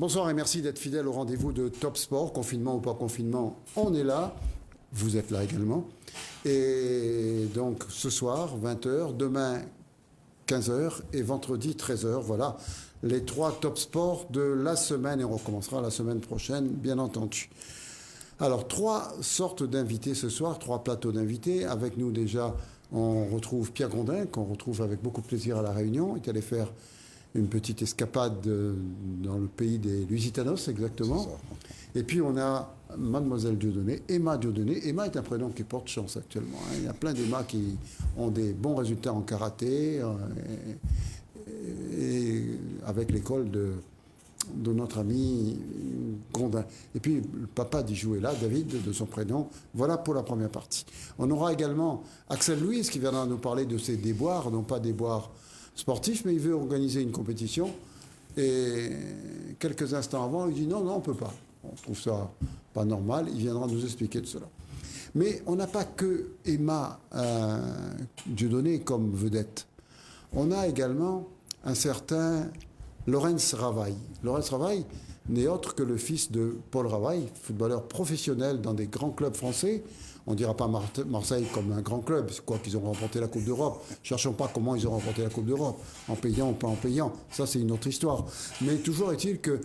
Bonsoir et merci d'être fidèle au rendez-vous de Top Sport. Confinement ou pas confinement, on est là. Vous êtes là également. Et donc ce soir, 20h, demain 15h et vendredi 13h. Voilà les 3 Top Sport de la semaine. Et on recommencera la semaine prochaine, bien entendu. Alors, 3 sortes d'invités ce soir, 3 plateaux d'invités. Avec nous déjà, on retrouve Pierre Grondin, qu'on retrouve avec beaucoup de plaisir à La Réunion. Il est allé faire une petite escapade dans le pays des Lusitanos, exactement. Et puis on a Mademoiselle Dieudonné, Emma Dieudonné. Emma est un prénom qui porte chance actuellement. Il y a plein d'Emma qui ont des bons résultats en karaté et avec l'école de notre ami Grondin. Et puis le papa d'y jouer là, David, de son prénom. Voilà pour la première partie. On aura également Axel Louise qui viendra nous parler de ses déboires, non pas déboires sportif, mais il veut organiser une compétition. Et quelques instants avant, il dit non, on ne peut pas. On trouve ça pas normal. Il viendra nous expliquer de cela. Mais on n'a pas que Emma Dieudonné comme vedette. On a également un certain Laurens Ravaille. Laurens Ravaille n'est autre que le fils de Paul Ravaille, footballeur professionnel dans des grands clubs français. On ne dira pas Marseille comme un grand club, quoi qu'ils ont remporté la Coupe d'Europe. Cherchons pas comment ils ont remporté la Coupe d'Europe, en payant ou pas en payant. Ça, c'est une autre histoire. Mais toujours est-il que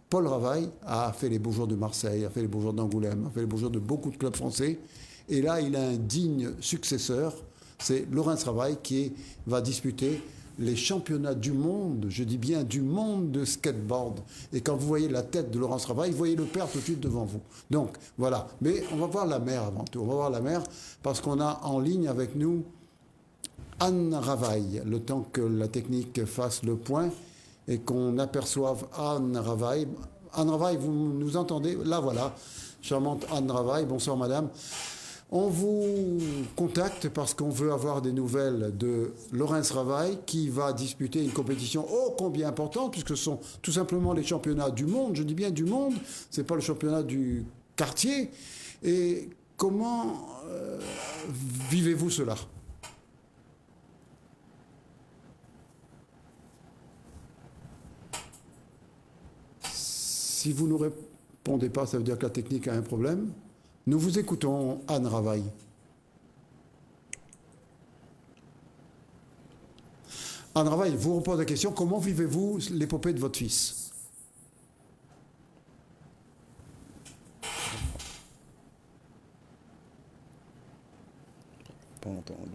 Paul Ravaille a fait les beaux jours de Marseille, a fait les beaux jours d'Angoulême, a fait les beaux jours de beaucoup de clubs français. Et là, il a un digne successeur. C'est Laurens Ravaille qui va disputer les championnats du monde, je dis bien du monde de skateboard. Et quand vous voyez la tête de Laurens Ravaille, vous voyez le père tout de suite devant vous. Donc, voilà. Mais on va voir la mère avant tout. On va voir la mère parce qu'on a en ligne avec nous Anne Ravaille. Le temps que la technique fasse le point et qu'on aperçoive Anne Ravaille. Anne Ravaille, vous nous entendez? Là, voilà. Charmante Anne Ravaille. Bonsoir, madame. On vous contacte parce qu'on veut avoir des nouvelles de Laurens Ravaille qui va disputer une compétition ô combien importante puisque ce sont tout simplement les championnats du monde, je dis bien du monde, c'est pas le championnat du quartier. Et comment vivez-vous cela? Si vous ne nous répondez pas, ça veut dire que la technique a un problème. Nous vous écoutons, Anne Ravaille. Anne Ravaille, vous repose la question, comment vivez-vous l'épopée de votre fils? Pas entendu.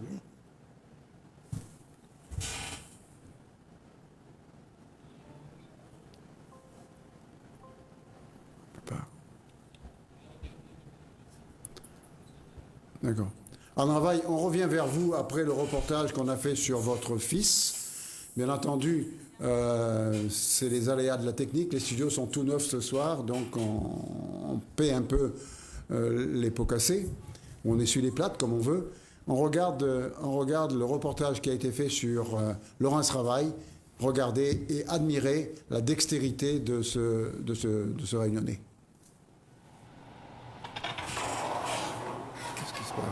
D'accord. Anne Ravaille, on revient vers vous après le reportage qu'on a fait sur votre fils. Bien entendu, c'est les aléas de la technique. Les studios sont tout neufs ce soir, donc on paie un peu les pots cassés. On essuie les plates comme on veut. On regarde le reportage qui a été fait sur Laurens Ravaille. Regardez et admirez la dextérité de ce Réunionnais. Qu'est-ce qui se passe ?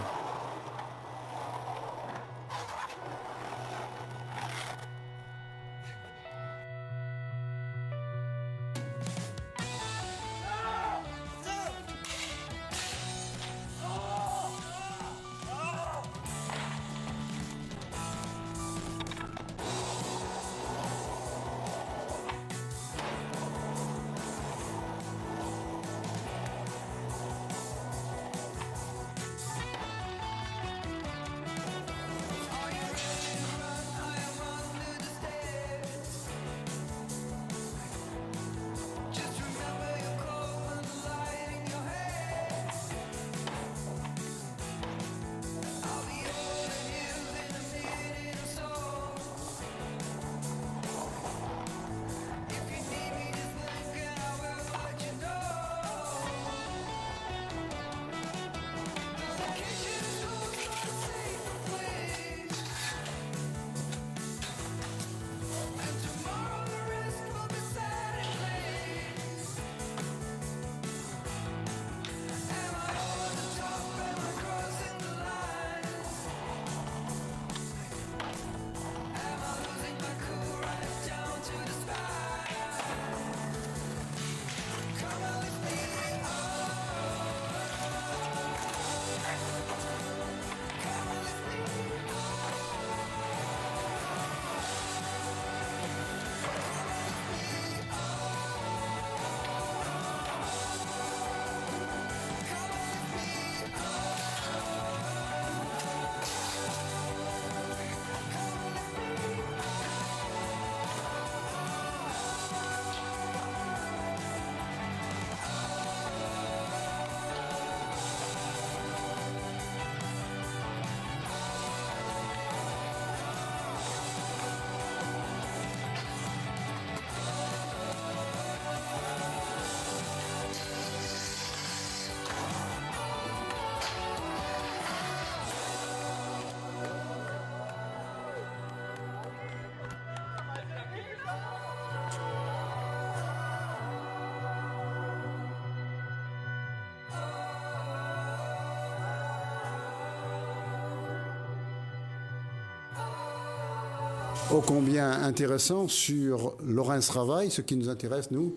ô combien intéressant sur Laurence Ravaille. Ce qui nous intéresse, nous,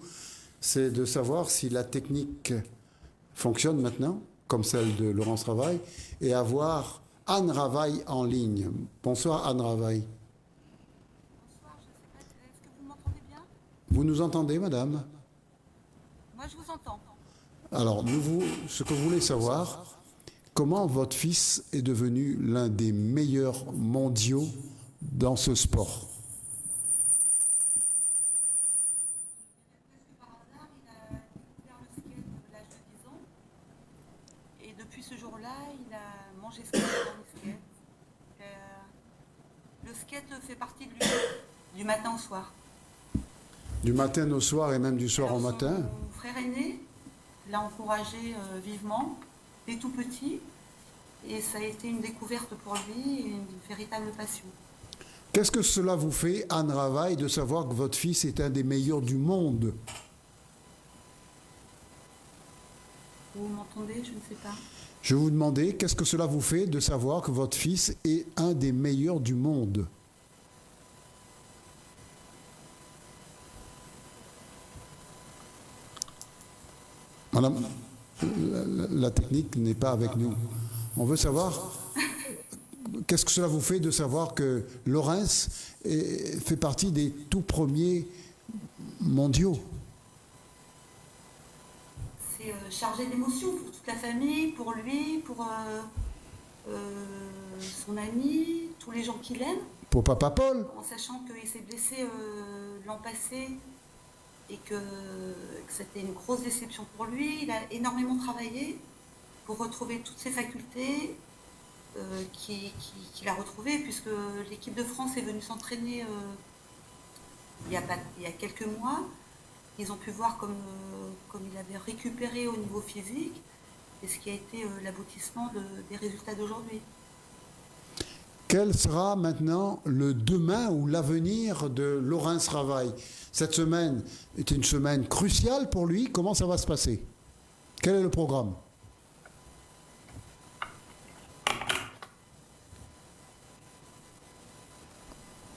c'est de savoir si la technique fonctionne maintenant, comme celle de Laurence Ravaille, et avoir Anne Ravaille en ligne. Bonsoir Anne Ravaille. Bonsoir, je ne sais pas, est-ce que vous m'entendez bien? Vous nous entendez, madame? Moi, je vous entends. Alors, ce que vous voulez savoir, comment votre fils est devenu l'un des meilleurs mondiaux dans ce sport? Presque par hasard, il a découvert le skate à l'âge de 10 ans. Et depuis ce jour-là, il a mangé skate dans le skate. Le skate fait partie de lui, du matin au soir. Du matin au soir et même du soir au matin? Mon frère aîné l'a encouragé vivement, dès tout petit. Et ça a été une découverte pour lui et une véritable passion. Qu'est-ce que cela vous fait, Anne Ravaille, de savoir que votre fils est un des meilleurs du monde? Vous m'entendez? Je ne sais pas. Je vous demandais, qu'est-ce que cela vous fait de savoir que votre fils est un des meilleurs du monde? Madame, la technique n'est pas avec nous. On veut savoir, qu'est-ce que cela vous fait de savoir que Laurence fait partie des tout premiers mondiaux? C'est chargé d'émotions pour toute la famille, pour lui, pour son ami, tous les gens qu'il aime. Pour Papa Paul? En sachant qu'il s'est blessé l'an passé et que c'était une grosse déception pour lui. Il a énormément travaillé pour retrouver toutes ses facultés qu'il a retrouvées, puisque l'équipe de France est venue s'entraîner il y a quelques mois. Ils ont pu voir comme il avait récupéré au niveau physique, et ce qui a été l'aboutissement des résultats d'aujourd'hui. Quel sera maintenant le demain ou l'avenir de Laurence Ravaille? Cette semaine est une semaine cruciale pour lui. Comment ça va se passer? Quel est le programme?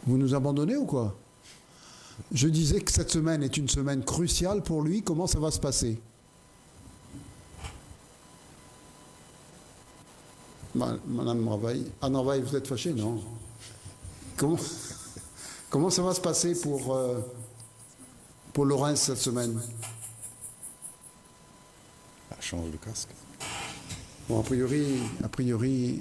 Vous nous abandonnez ou quoi? Je disais que cette semaine est une semaine cruciale pour lui. Comment ça va se passer? Madame Ravaille, Anne Ravaille, vous êtes fâchée, non? Comment ça va se passer pour Laurence cette semaine? Change de casque. Bon, a priori,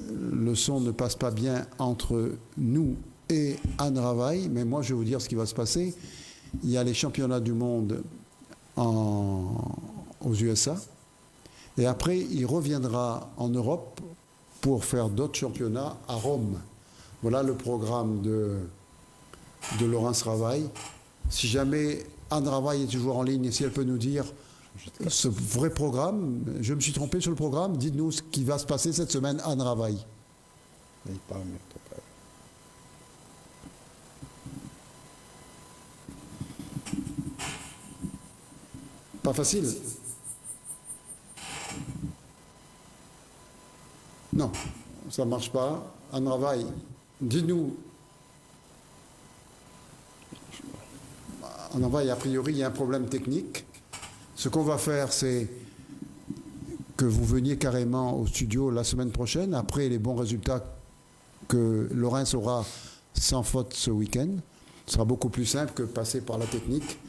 le son ne passe pas bien entre nous et Anne Ravaille, mais moi je vais vous dire ce qui va se passer. Il y a les championnats du monde aux USA, et après il reviendra en Europe pour faire d'autres championnats à Rome. Voilà le programme de Laurence Ravaille. Si jamais Anne Ravaille est toujours en ligne, et si elle peut nous dire ce vrai programme, je me suis trompé sur le programme, dites-nous ce qui va se passer cette semaine, Anne Ravaille. Il parle mieux, ton père. Pas facile. Non, ça ne marche pas. Anne Ravaille, dites-nous. Anne Ravaille, a priori, il y a un problème technique. Ce qu'on va faire, c'est que vous veniez carrément au studio la semaine prochaine, après les bons résultats que Laurence aura sans faute ce week-end. Ce sera beaucoup plus simple que passer par la technique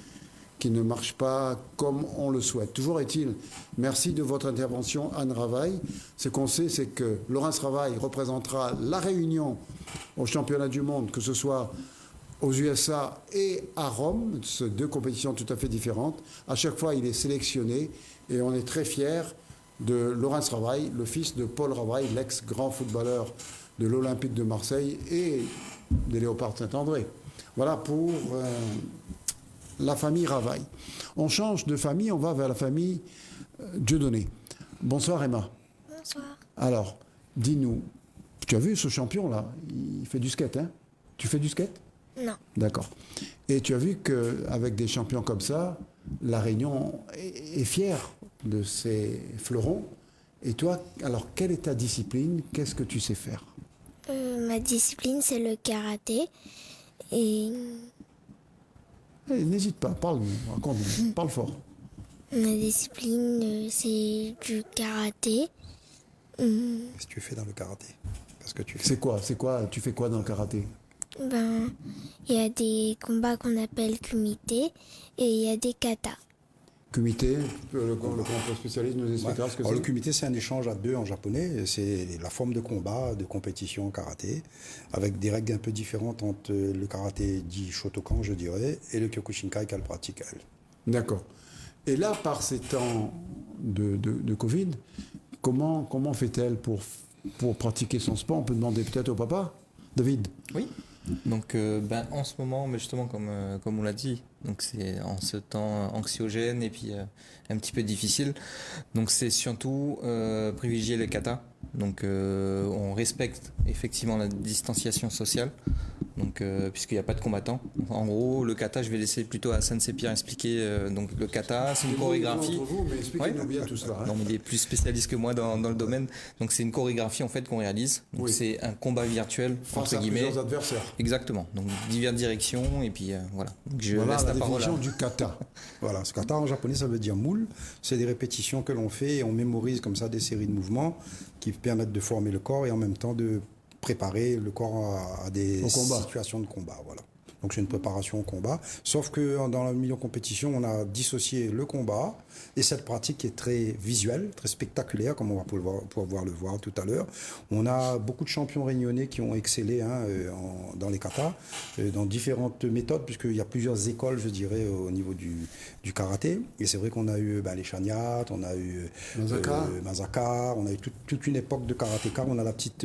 qui ne marche pas comme on le souhaite. Toujours est-il, merci de votre intervention, Anne Ravaille. Ce qu'on sait, c'est que Laurence Ravaille représentera la Réunion au championnat du monde, que ce soit aux USA et à Rome, ces deux compétitions tout à fait différentes. À chaque fois, il est sélectionné et on est très fiers de Laurence Ravaille, le fils de Paul Ravaille, l'ex-grand footballeur de l'Olympique de Marseille et des Léopards Saint-André. Voilà pour la famille Ravaille. On change de famille, on va vers la famille Dieudonné. Bonsoir Emma. Bonsoir. Alors, dis-nous, tu as vu ce champion-là? Il fait du skate, hein? Tu fais du skate? Non. D'accord. Et tu as vu qu'avec des champions comme ça, la Réunion est fière de ses fleurons. Et toi, alors, quelle est ta discipline? Qu'est-ce que tu sais faire? Ma discipline, c'est le karaté. Et N'hésite pas, parle-nous, raconte-nous, parle fort. ma discipline, c'est du karaté. Qu'est-ce que tu fais dans le karaté? Qu'est-ce que tu fais? C'est quoi, tu fais quoi dans le karaté? Ben, il y a des combats qu'on appelle kumité et il y a des katas. Kumité, le grand spécialiste nous expliquera ce que Alors, le c'est. kumité, c'est un échange à deux en japonais. C'est la forme de combat, de compétition en karaté, avec des règles un peu différentes entre le karaté dit Shotokan, je dirais, et le Kyokushinkai qu'elle pratique, elle. D'accord. Et là, par ces temps de Covid, comment fait-elle pour pratiquer son sport? On peut demander peut-être au papa, David. Oui. Donc, en ce moment, mais justement, comme on l'a dit, donc c'est en ce temps anxiogène et puis un petit peu difficile. Donc, c'est surtout privilégier le kata. Donc, on respecte effectivement la distanciation sociale. Donc, puisqu'il n'y a pas de combattants. En gros, le kata, je vais laisser plutôt à Sensei Pierre expliquer. Donc, le kata, c'est une chorégraphie. Entre vous, mais expliquez-nous Ouais. bien tout cela. hein. Non, mais il est plus spécialiste que moi dans le domaine. Donc, c'est une chorégraphie en fait qu'on réalise. Donc, Oui. c'est un combat virtuel Face entre à guillemets. plusieurs adversaires. Exactement. Donc, diverses directions et puis voilà. Donc, je Voilà laisse la la parole à... définition du kata. Voilà, ce kata en japonais, ça veut dire moule. C'est des répétitions que l'on fait et on mémorise comme ça des séries de mouvements qui permettent de former le corps et en même temps de préparer le corps à des Au combat. situations de combat. Voilà. Donc c'est une préparation au combat. Sauf que dans le milieu compétition, on a dissocié le combat et cette pratique qui est très visuelle, très spectaculaire, comme on va pouvoir le voir tout à l'heure. On a beaucoup de champions réunionnais qui ont excellé dans les katas, dans différentes méthodes, puisqu'il y a plusieurs écoles, je dirais, au niveau du karaté. Et c'est vrai qu'on a eu les Chaniat, on a eu Mazaka, on a eu toute une époque de karatéka. On a la petite...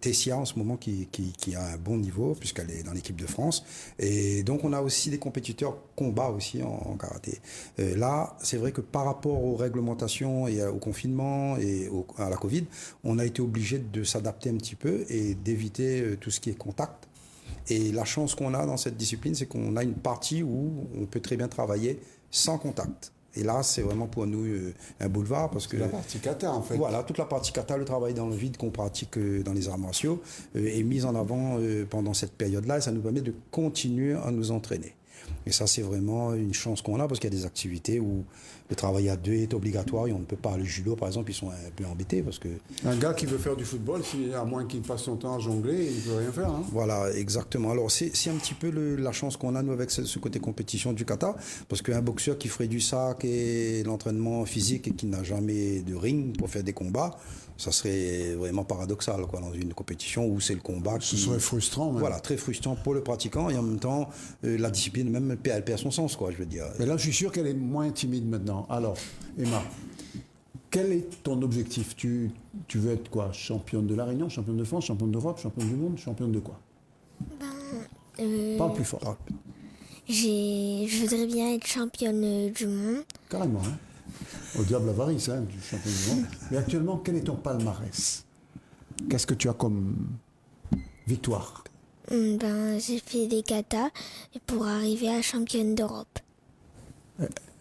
Tessia en ce moment qui a un bon niveau puisqu'elle est dans l'équipe de France et donc on a aussi des compétiteurs combat aussi en karaté. Là c'est vrai que par rapport aux réglementations et au confinement et à la Covid, on a été obligé de s'adapter un petit peu et d'éviter tout ce qui est contact. Et la chance qu'on a dans cette discipline, c'est qu'on a une partie où on peut très bien travailler sans contact. Et là, c'est vraiment pour nous un boulevard parce que La partie kata, en fait. voilà, toute la partie kata, le travail dans le vide qu'on pratique dans les arts martiaux est mis en avant pendant cette période-là et ça nous permet de continuer à nous entraîner. Et ça, c'est vraiment une chance qu'on a parce qu'il y a des activités où le travail à deux est obligatoire et on ne peut pas. Le judo, par exemple, ils sont un peu embêtés parce que... Un gars qui veut faire du football, à moins qu'il passe son temps à jongler, il ne peut rien faire. Hein. Voilà, exactement. Alors, c'est un petit peu la chance qu'on a, nous, avec ce côté compétition du kata, parce qu'un boxeur qui ferait du sac et l'entraînement physique et qui n'a jamais de ring pour faire des combats, ça serait vraiment paradoxal, quoi, dans une compétition où c'est le combat Ce qui... serait frustrant. Même. Voilà, très frustrant pour le pratiquant et en même temps, la discipline même, elle perd son sens, quoi, je veux dire. Mais là, je suis sûr qu'elle est moins timide maintenant. Alors, Emma, quel est ton objectif? Tu veux être quoi? Championne de la Réunion, championne de France, championne d'Europe, championne du monde, championne de quoi? Parle plus fort. Je voudrais bien être championne du monde. Carrément. Hein. Au diable avarice, hein, du champion du monde. Mais actuellement, quel est ton palmarès? Qu'est-ce que tu as comme victoire? J'ai fait des katas pour arriver à championne d'Europe.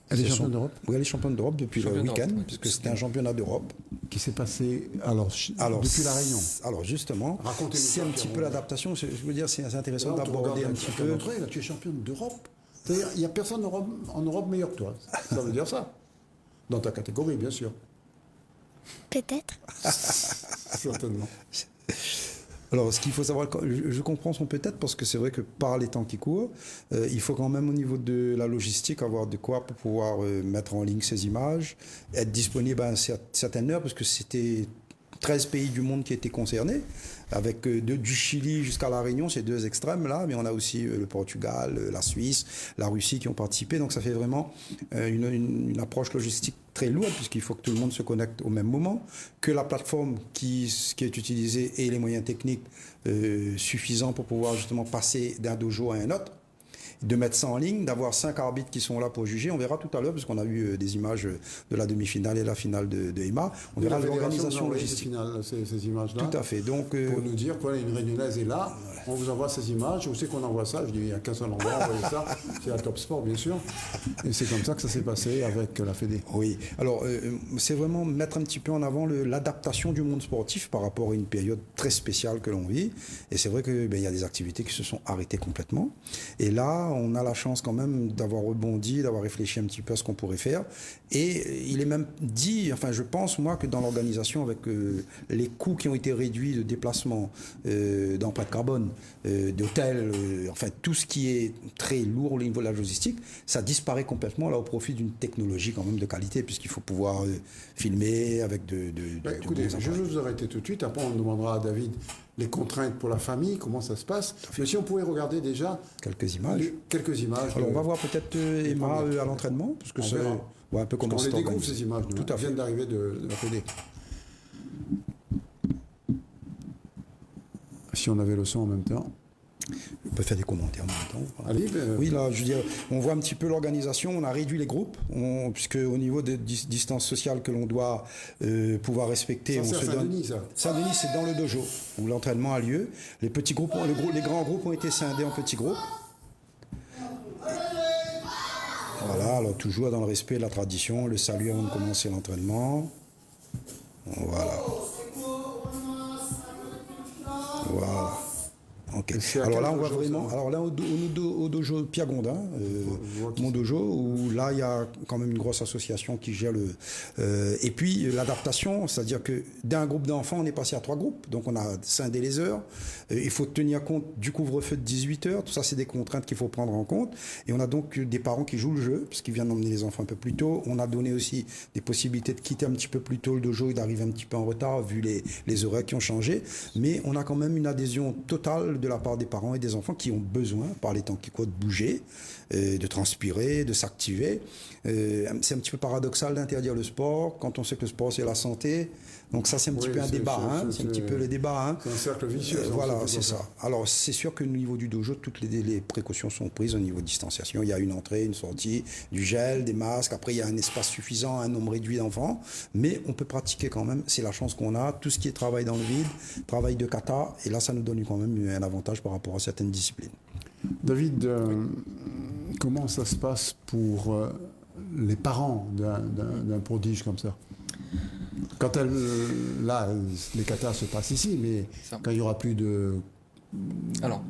Elle est championne d'Europe? Oui, elle est championne d'Europe depuis le Championne week-end, d'Europe, puisque c'était un championnat d'Europe. Qui s'est passé depuis la Réunion. Alors justement, Racontez-nous c'est ça, un petit Pierre peu Romain. l'adaptation. Je veux dire, c'est intéressant Là, on te d'aborder regarde un petit comme peu. montré, là, tu es championne d'Europe. C'est-à-dire, il n'y a personne en Europe meilleur que toi. Ça veut dire ça. Dans ta catégorie, bien sûr. Peut-être. Certainement. Alors, ce qu'il faut savoir, je comprends son peut-être parce que c'est vrai que par les temps qui courent, il faut quand même au niveau de la logistique avoir de quoi pour pouvoir mettre en ligne ces images, être disponible à une certaine heure parce que c'était 13 pays du monde qui étaient concernés, avec du Chili jusqu'à la Réunion, ces deux extrêmes là, mais on a aussi le Portugal, la Suisse, la Russie qui ont participé, donc ça fait vraiment une approche logistique très lourde puisqu'il faut que tout le monde se connecte au même moment, que la plateforme qui est utilisée ait les moyens techniques suffisants pour pouvoir justement passer d'un dojo à un autre. de mettre ça en ligne, d'avoir 5 arbitres qui sont là pour juger. On verra tout à l'heure, parce qu'on a vu des images de la demi-finale et la finale de Emma. On verra l'organisation logistique. Ces images-là. Tout à fait. Donc, pour nous dire une réunionnaise est là, on vous envoie ces images. Où c'est qu'on envoie ça? Je dis, il n'y a qu'un seul endroit, envoyer ça. C'est à Top Sport, bien sûr. Et c'est comme ça que ça s'est passé avec la Fédé. Oui. Alors, c'est vraiment mettre un petit peu en avant l'adaptation du monde sportif par rapport à une période très spéciale que l'on vit. Et c'est vrai qu'il y a des activités qui se sont arrêtées complètement. Et là, on a la chance quand même d'avoir rebondi, d'avoir réfléchi un petit peu à ce qu'on pourrait faire. Et il est même dit, enfin je pense moi que dans l'organisation, avec les coûts qui ont été réduits de déplacement, d'empreinte carbone, d'hôtel, enfin tout ce qui est très lourd au niveau de la logistique, ça disparaît complètement là au profit d'une technologie quand même de qualité, puisqu'il faut pouvoir filmer avec écoutez, je vais vous arrêter tout de suite. Après, on demandera à David les contraintes pour la famille, comment ça se passe. Mais si on pouvait regarder déjà quelques images. Alors on va voir peut-être Emma à l'entraînement, parce que c'est un peu comment c'est organisé. On les découvre ces images, nous. Tout à fait. Viennent d'arriver de la Fédé. Si on avait le son en même temps. On peut faire des commentaires en même temps. Allez, oui, là, je veux dire, on voit un petit peu l'organisation. On a réduit les groupes, puisque au niveau des distances sociales que l'on doit pouvoir respecter, ça, c'est à Saint-Denis, ça. Saint-Denis, c'est dans le dojo où l'entraînement a lieu. Les petits groupes, les grands groupes ont été scindés en petits groupes. Voilà, alors toujours dans le respect de la tradition, le salut avant de commencer l'entraînement. Voilà. Voilà. Okay. Alors là, on voit vraiment. Alors là, au dojo Pierre Gondin, mon dojo, où là, il y a quand même une grosse association qui gère le. Et puis l'adaptation, c'est-à-dire que d'un groupe d'enfants, on est passé à 3 groupes. Donc on a scindé les heures. Il faut tenir compte du couvre-feu de 18 heures. Tout ça, c'est des contraintes qu'il faut prendre en compte. Et on a donc des parents qui jouent le jeu, parce qu'ils viennent emmener les enfants un peu plus tôt. On a donné aussi des possibilités de quitter un petit peu plus tôt le dojo et d'arriver un petit peu en retard, vu les horaires qui ont changé. Mais on a quand même une adhésion totale de la part des parents et des enfants qui ont besoin, par les temps qui courent, de bouger, de transpirer, de s'activer. C'est un petit peu paradoxal d'interdire le sport quand on sait que le sport c'est la santé. Donc ça c'est un petit peu un débat, c'est un petit peu le débat. C'est un cercle vicieux. Voilà, c'est ça. Alors c'est sûr que au niveau du dojo, toutes les précautions sont prises au niveau de distanciation. Il y a une entrée, une sortie, du gel, des masques. Après il y a un espace suffisant, un nombre réduit d'enfants, mais on peut pratiquer quand même. C'est la chance qu'on a. Tout ce qui est travail dans le vide, travail de kata, et là ça nous donne quand même un avantage par rapport à certaines disciplines. David, comment ça se passe pour les parents d'un prodige comme ça? Quand là, les katas se passent ici, mais quand il n'y aura plus de... Alors,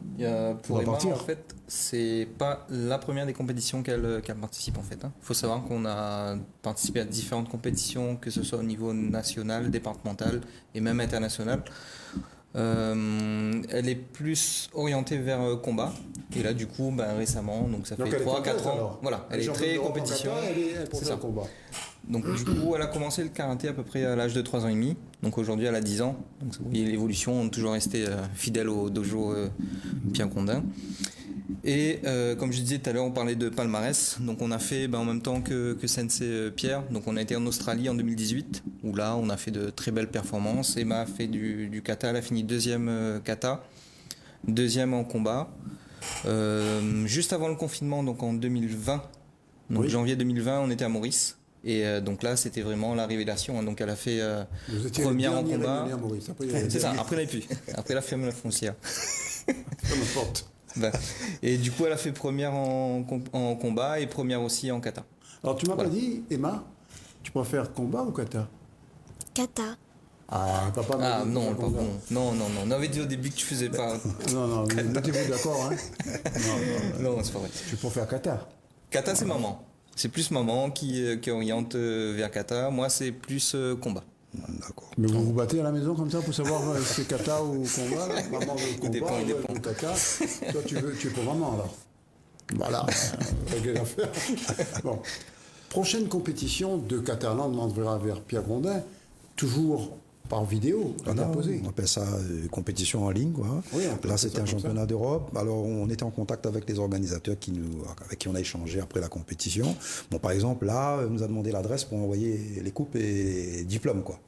pour Emma, en fait, c'est pas la première des compétitions qu'elle participe, en fait. Il faut savoir qu'on a participé à différentes compétitions, que ce soit au niveau national, départemental et même international. Elle est plus orientée vers combat. Et là, du coup, récemment, donc ça fait 3-4 ans. Voilà, elle est très compétition. C'est ça. Combat. Donc du coup, elle a commencé le karaté à peu près à l'âge de 3 ans et demi. Donc aujourd'hui, elle a 10 ans. Donc vous voyez l'évolution, on est toujours resté fidèle au dojo Pierre Gondin. Et comme je disais tout à l'heure, on parlait de palmarès. Donc on a fait en même temps que Sensei Pierre. Donc on a été en Australie en 2018, où là on a fait de très belles performances. Emma a fait du kata, elle a fini 2e kata, 2e en combat. Juste avant le confinement, donc en 2020, donc janvier 2020, on était à Maurice. Et donc là, c'était vraiment la révélation. Donc elle a fait première en combat. C'est ça, après elle n'a plus. Après la ferme la foncière. Ça m'importe. Et du coup, elle a fait première en combat et première aussi en kata. Alors tu m'as pas dit, Emma, tu préfères combat ou kata? Kata. Ah, papa m'a dit non, pas bon. Non. On avait dit au début que tu faisais pas. Non, mettez-vous d'accord, hein? Non, c'est pas vrai. Tu préfères kata? Kata, c'est maman. C'est plus maman qui oriente vers kata. Moi, c'est plus combat. D'accord. Mais vous vous battez à la maison comme ça pour savoir si c'est kata ou combat? Maman veut combat, il dépend. Kata. Toi, tu es pour maman alors. Voilà, régler l'affaire. Bon. Prochaine compétition de kata, là, on demandera vers Pierre Gondin, toujours par vidéo, interposé. On appelle ça compétition en ligne, quoi. Oui, là, c'était un championnat d'Europe. Alors, on était en contact avec les organisateurs avec qui on a échangé après la compétition. Bon, par exemple, là, on nous a demandé l'adresse pour envoyer les coupes et les diplômes, quoi.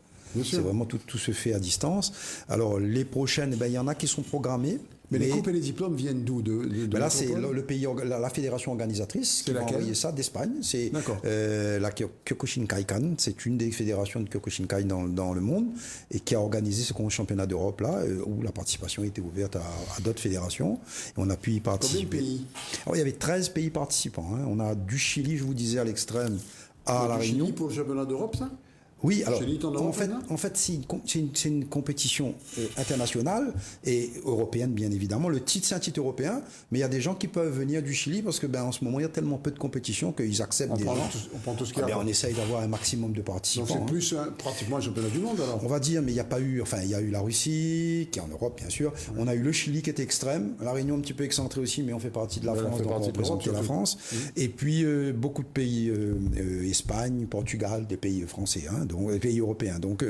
C'est vraiment tout se fait à distance. Alors, les prochaines, il y en a qui sont programmées. Mais les coupes et les diplômes viennent d'où Ben là, c'est le pays, la fédération organisatrice qui va envoyer ça d'Espagne. C'est la Kyokushinkai-kan. C'est une des fédérations de Kyokushinkai dans le monde et qui a organisé ce championnat d'Europe là, où la participation était ouverte à d'autres fédérations. Et on a pu y participer. Combien de pays? Alors, il y avait 13 pays participants. Hein. On a du Chili, je vous disais, à l'extrême, à La Réunion. Chili pour le championnat d'Europe, ça? Oui, alors en fait c'est une compétition internationale et européenne bien évidemment. Le titre c'est un titre européen, mais il y a des gens qui peuvent venir du Chili parce que en ce moment il y a tellement peu de compétition qu'ils acceptent des gens. On prend tout ce qu'il y a. On essaye d'avoir un maximum de participants. Donc c'est plus pratiquement un championnat du monde alors. On va dire, mais il n'y a pas eu, il y a eu la Russie qui est en Europe bien sûr. Ouais. On a eu le Chili qui était extrême, la Réunion un petit peu excentrée aussi, mais on fait partie de la France, donc on représente la France. Et puis beaucoup de pays, Espagne, Portugal, des pays français, hein, donc des pays européens. Donc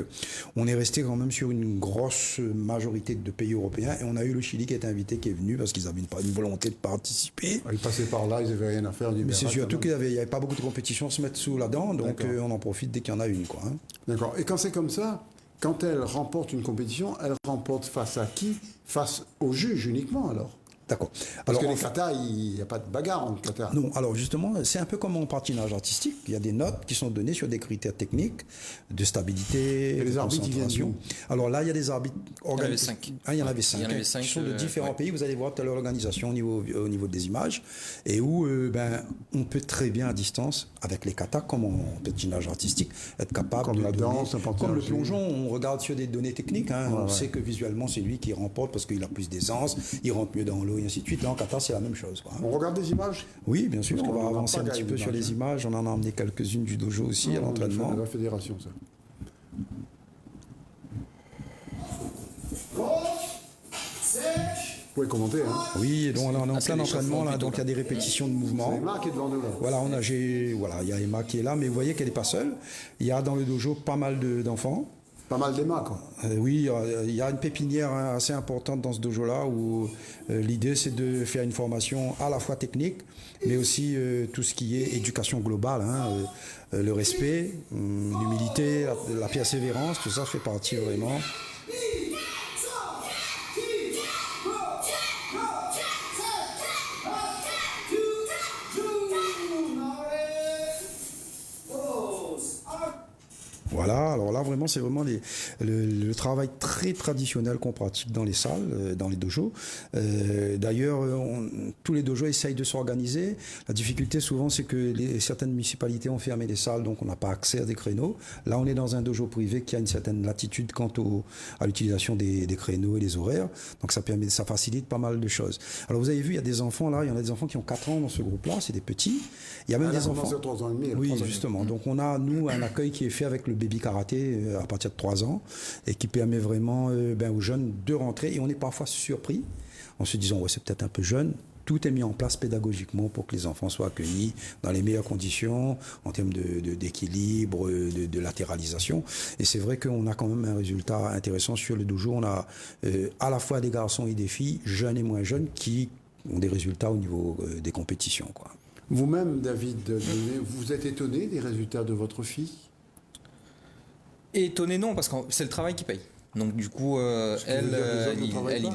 on est resté quand même sur une grosse majorité de pays européens et on a eu le Chili qui est invité, qui est venu parce qu'ils avaient une volonté de participer. Ils passaient par là, ils n'avaient rien à faire. Mais c'est surtout qu'il n'y avait pas beaucoup de compétition à se mettre sous là-dedans, donc on en profite dès qu'il y en a une. Quoi, hein. D'accord. Et quand c'est comme ça, quand elle remporte une compétition, elle remporte face à qui? Face au juge uniquement alors? D'accord. Parce que les katas, il n'y a pas de bagarre en kata. Non, alors justement, c'est un peu comme en patinage artistique. Il y a des notes qui sont données sur des critères techniques, de stabilité, et les de arbitres, concentration. Alors là, il y a des arbitres organisés. Il y en avait 5. Qui sont de différents pays. Vous allez voir tout à l'heure l'organisation au niveau des images. Et où on peut très bien à distance, avec les katas, comme en patinage artistique, être capable comme de la danse, comme le plongeon, on regarde sur des données techniques. Hein, on sait que visuellement, c'est lui qui remporte parce qu'il a plus d'aisance, il rentre mieux dans l'eau, et ainsi de suite. Là, en kata, c'est la même chose. Quoi. On regarde des images? Oui, bien sûr. On va avancer un petit peu sur les images. On en a emmené quelques-unes du dojo aussi à l'entraînement. De la fédération, ça. Vous pouvez commenter, hein? Oui, donc on est en plein entraînement, là, donc il y a des répétitions de mouvements. C'est Emma qui est devant nous, là. Voilà, il y a Emma qui est là, mais vous voyez qu'elle n'est pas seule. Il y a dans le dojo pas mal d'enfants. Pas mal d'Emma, quoi. Oui, il y a une pépinière assez importante dans ce dojo-là où l'idée c'est de faire une formation à la fois technique, mais aussi tout ce qui est éducation globale, hein, le respect, l'humilité, la persévérance, tout ça fait partie vraiment. Voilà, alors là vraiment c'est vraiment le travail très traditionnel qu'on pratique dans les salles, dans les dojos. D'ailleurs, tous les dojos essayent de s'organiser. La difficulté souvent c'est que certaines municipalités ont fermé les salles, donc on n'a pas accès à des créneaux. Là on est dans un dojo privé qui a une certaine latitude quant à l'utilisation des créneaux et des horaires, donc ça facilite pas mal de choses. Alors vous avez vu, il y a des enfants là, il y en a des enfants qui ont 4 ans dans ce groupe-là, c'est des petits. Il y a même des enfants... 3 ans et demi. Oui, justement. Donc on a, nous, un accueil qui est fait avec le baby karaté à partir de 3 ans et qui permet vraiment aux jeunes de rentrer. Et on est parfois surpris en se disant, ouais, c'est peut-être un peu jeune. Tout est mis en place pédagogiquement pour que les enfants soient accueillis dans les meilleures conditions en termes d'équilibre, de latéralisation. Et c'est vrai qu'on a quand même un résultat intéressant sur le dojo. On a à la fois des garçons et des filles, jeunes et moins jeunes, qui ont des résultats au niveau des compétitions, quoi. Vous-même, David, vous êtes étonné des résultats de votre fille? Étonné, non, parce que c'est le travail qui paye. Donc du coup, elle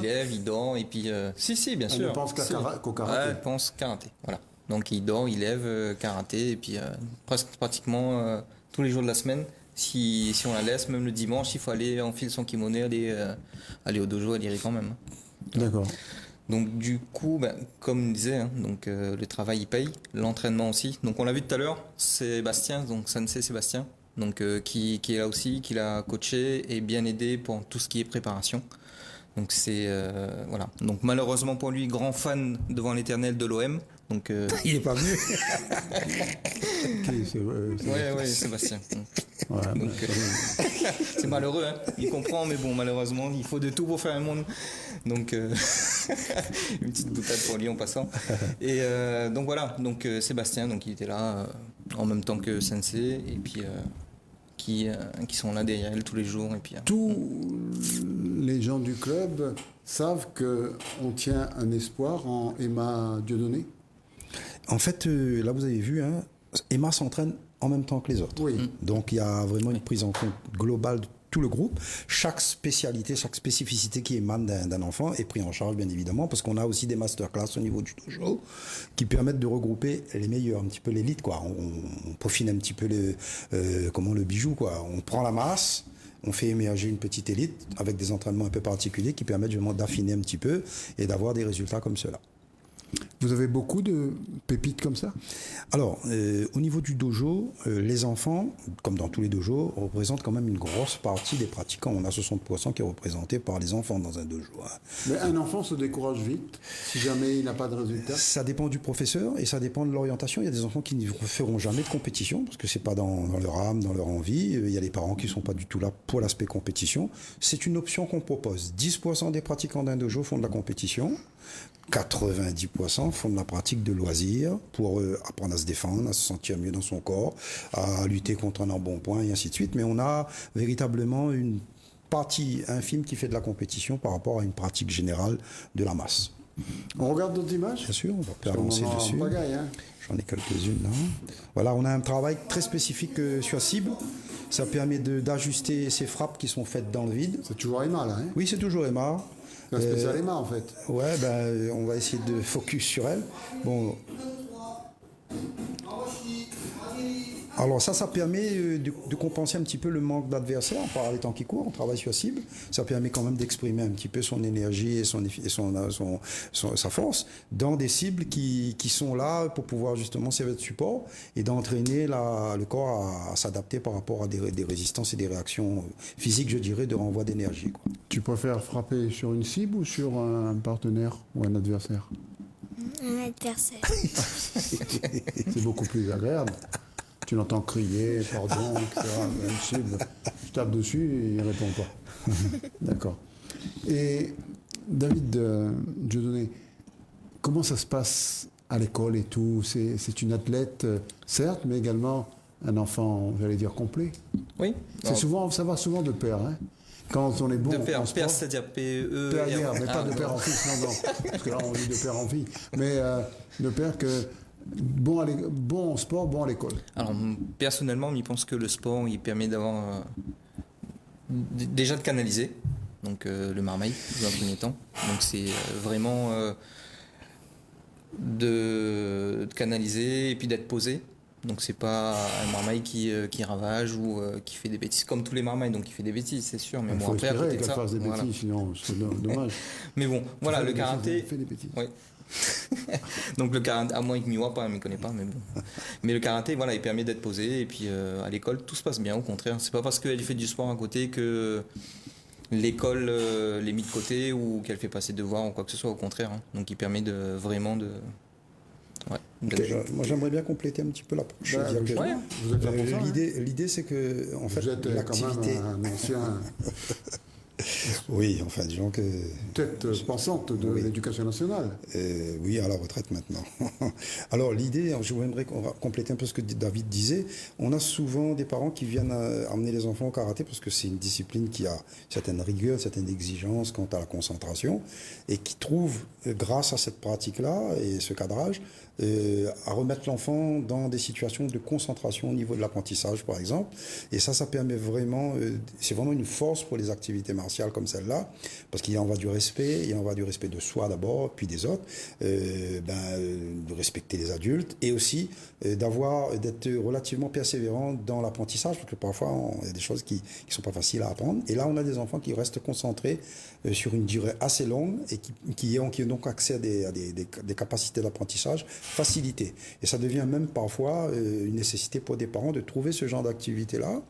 lève, il dort, et puis... Si, bien sûr. Elle ne pense qu'au karaté. Elle pense karaté, voilà. Donc il dort, il lève, karaté, et puis pratiquement tous les jours de la semaine, si on la laisse, même le dimanche, il faut aller enfiler son kimono, aller au dojo, elle irait quand même. D'accord. Donc du coup, comme on disait, hein, donc, le travail il paye, l'entraînement aussi. Donc on l'a vu tout à l'heure, Sébastien, donc Sensei Sébastien, donc, qui est là aussi, qui l'a coaché et bien aidé pour tout ce qui est préparation. Donc c'est voilà. Donc malheureusement pour lui, grand fan devant l'éternel de l'OM. Donc il n'est pas venu. Ouais, Sébastien. Ouais, donc c'est malheureux, hein. Il comprend, mais bon, malheureusement, il faut de tout pour faire un monde. Donc une petite boutade pour lui en passant. Et donc voilà. Donc Sébastien, donc il était là en même temps que Sensei, et puis qui sont là derrière elle tous les jours. Et puis tous les gens du club savent qu'on tient un espoir en Emma Dieudonné. En fait, là vous avez vu, hein, Emma s'entraîne en même temps que les autres. Oui. Donc il y a vraiment une prise en compte globale de tout le groupe. Chaque spécialité, chaque spécificité qui émane d'un enfant est pris en charge, bien évidemment, parce qu'on a aussi des masterclass au niveau du dojo qui permettent de regrouper les meilleurs, un petit peu l'élite, quoi. On peaufine un petit peu le bijou, quoi. On prend la masse. On fait émerger une petite élite avec des entraînements un peu particuliers qui permettent vraiment d'affiner un petit peu et d'avoir des résultats comme cela. Vous avez beaucoup de pépites comme ça? Alors, au niveau du dojo, les enfants, comme dans tous les dojos, représentent quand même une grosse partie des pratiquants. On a 60% qui est représenté par les enfants dans un dojo. Mais un enfant se décourage vite si jamais il n'a pas de résultat? Ça dépend du professeur et ça dépend de l'orientation. Il y a des enfants qui ne feront jamais de compétition parce que c'est pas dans leur âme, dans leur envie. Il y a des parents qui sont pas du tout là pour l'aspect compétition. C'est une option qu'on propose. 10% des pratiquants d'un dojo font de la compétition. 90% font de la pratique de loisirs pour apprendre à se défendre, à se sentir mieux dans son corps, à lutter contre un embonpoint et ainsi de suite. Mais on a véritablement une partie infime qui fait de la compétition par rapport à une pratique générale de la masse. On regarde d'autres images? Bien sûr, on va Parce qu'on avancer en a en dessus. pagaille, hein. J'en ai quelques-unes là. Voilà, on a un travail très spécifique sur cible. Ça permet d'ajuster ces frappes qui sont faites dans le vide. C'est toujours Emma, là, hein? Oui, c'est toujours Emma. La spéciale Emma, en fait. Ouais, ben, on va essayer de focus sur elle. Bon. Alors ça permet de compenser un petit peu le manque d'adversaires par les temps qui courent. On travaille sur cible. Ça permet quand même d'exprimer un petit peu son énergie et sa force dans des cibles qui sont là pour pouvoir justement servir de support et d'entraîner le corps à s'adapter par rapport à des résistances et des réactions physiques, je dirais, de renvoi d'énergie, quoi. Tu préfères frapper sur une cible ou sur un partenaire ou un adversaire? Un adversaire. C'est beaucoup plus agréable. Tu l'entends crier, pardon, etc. Une cible, je tape dessus et il ne répond pas. D'accord. Et David Dieudonné, comment ça se passe à l'école et tout? C'est une athlète, certes, mais également un enfant, j'allais dire, complet. Oui. C'est souvent, ça va souvent de pair, hein. Quand on est bon De pair, en sport, c'est-à-dire PE. pair, mais pas de pair en fils, non, parce que là on dit de pair en fille, mais de pair que bon en sport, bon à l'école. Alors personnellement, je pense que le sport, il permet d'avoir déjà de canaliser, donc le marmaille dans un premier temps. Donc c'est vraiment de canaliser et puis d'être posé. Donc c'est pas un marmaille qui ravage ou qui fait des bêtises comme tous les marmailles, donc il fait des bêtises, c'est sûr. Mais Il bon, faut après à espérer côté de qu'elle ça, fasse des voilà. bêtises, sinon c'est dommage. Mais bon, voilà, le karaté. Fait des bêtises. Oui. Donc le karaté, à moins qu'il m'y voit pas, il ne me connaît pas, mais bon. Mais le karaté, voilà, il permet d'être posé et puis à l'école tout se passe bien. Au contraire, c'est pas parce qu'elle fait du sport à côté que l'école les met de côté ou qu'elle fait passer devoirs ou quoi que ce soit. Au contraire, hein. Donc il permet vraiment de. Ouais. Moi, j'aimerais bien compléter un petit peu l'approche. Bah, C'est-à-dire que, ouais. Vous êtes là pour ça, hein. l'idée, c'est que, en fait, Vous êtes quand l'activité. même un ancien Oui, enfin, disons que. tête pensante de Oui. l'éducation nationale. Oui, à la retraite maintenant. Alors l'idée, je voudrais compléter un peu ce que David disait. On a souvent des parents qui viennent amener les enfants au karaté parce que c'est une discipline qui a certaines rigueurs, certaines exigences quant à la concentration et qui trouvent, grâce à cette pratique-là et ce cadrage, à remettre l'enfant dans des situations de concentration au niveau de l'apprentissage, par exemple. Et ça permet vraiment, c'est vraiment une force pour les activités martiales comme celle-là, parce qu'il y en va du respect, il y en va du respect de soi d'abord, puis des autres, de respecter les adultes, et aussi d'être relativement persévérant dans l'apprentissage, parce que parfois, il y a des choses qui sont pas faciles à apprendre. Et là, on a des enfants qui restent concentrés sur une durée assez longue et qui ont donc accès à des capacités d'apprentissage facilitées. Et ça devient même parfois une nécessité pour des parents de trouver ce genre d'activité-là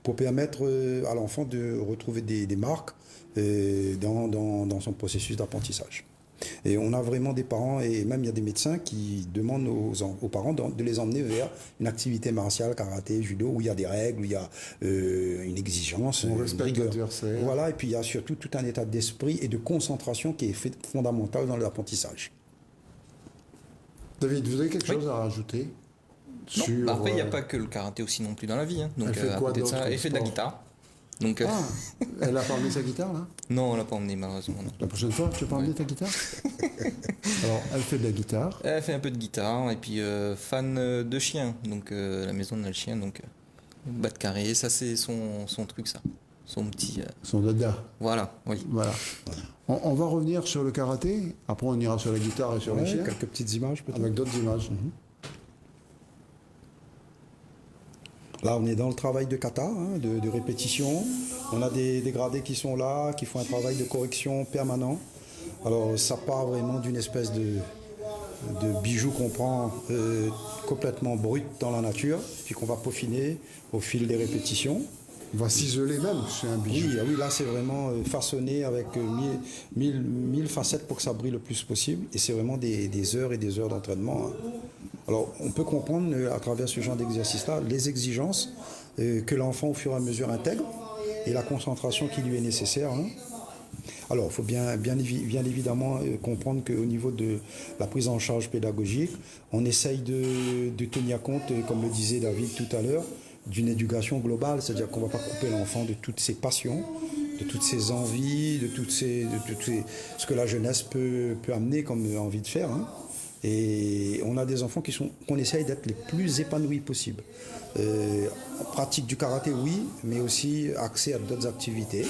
pour permettre à l'enfant de retrouver des marques dans son processus d'apprentissage. Et on a vraiment des parents, et même il y a des médecins qui demandent aux parents de les emmener vers une activité martiale, karaté, judo, où il y a des règles, où il y a une exigence, On une respecte rigueur. l'adversaire. Voilà, et puis il y a surtout tout un état d'esprit et de concentration qui est fondamental dans l'apprentissage. David, vous avez quelque Oui. chose à rajouter Non, sur, bah après, il n'y a pas que le karaté aussi non plus dans la vie. Hein. Donc, Elle fait à quoi côté de d'autre ça, comme elle fait de la sport guitare. Donc, Ah, elle a pas emmené sa guitare, là? non, on l'a pas emmené malheureusement. Non. La prochaine fois, tu peux emmener ta guitare? Alors, elle fait de la guitare. Elle fait un peu de guitare et puis fan de chiens. Donc la maison on a le chien, donc bat de carré, ça c'est son truc ça. son petit. Son dada. Voilà, oui. Voilà. On va revenir sur le karaté. Après, on ira sur la guitare et sur les Ouais, chiens. quelques petites images peut-être. Avec d'autres images. Là, on est dans le travail de kata, de répétition. On a des gradés qui sont là, qui font un travail de correction permanent. Alors, ça part vraiment d'une espèce de bijou qu'on prend complètement brut dans la nature, puis qu'on va peaufiner au fil des répétitions. On va ciseler même, c'est un bijou. Oui, là, c'est vraiment façonné avec mille facettes pour que ça brille le plus possible. Et c'est vraiment des heures et des heures d'entraînement. Alors, on peut comprendre à travers ce genre d'exercice-là les exigences que l'enfant, au fur et à mesure, intègre et la concentration qui lui est nécessaire. Alors, il faut bien évidemment comprendre qu'au niveau de la prise en charge pédagogique, on essaye de tenir compte, comme le disait David tout à l'heure, d'une éducation globale, c'est-à-dire qu'on ne va pas couper l'enfant de toutes ses passions, de toutes ses envies, de ce que la jeunesse peut amener comme envie de faire. Et on a des enfants qu'on essaye d'être les plus épanouis possible. Pratique du karaté, oui, mais aussi accès à d'autres activités.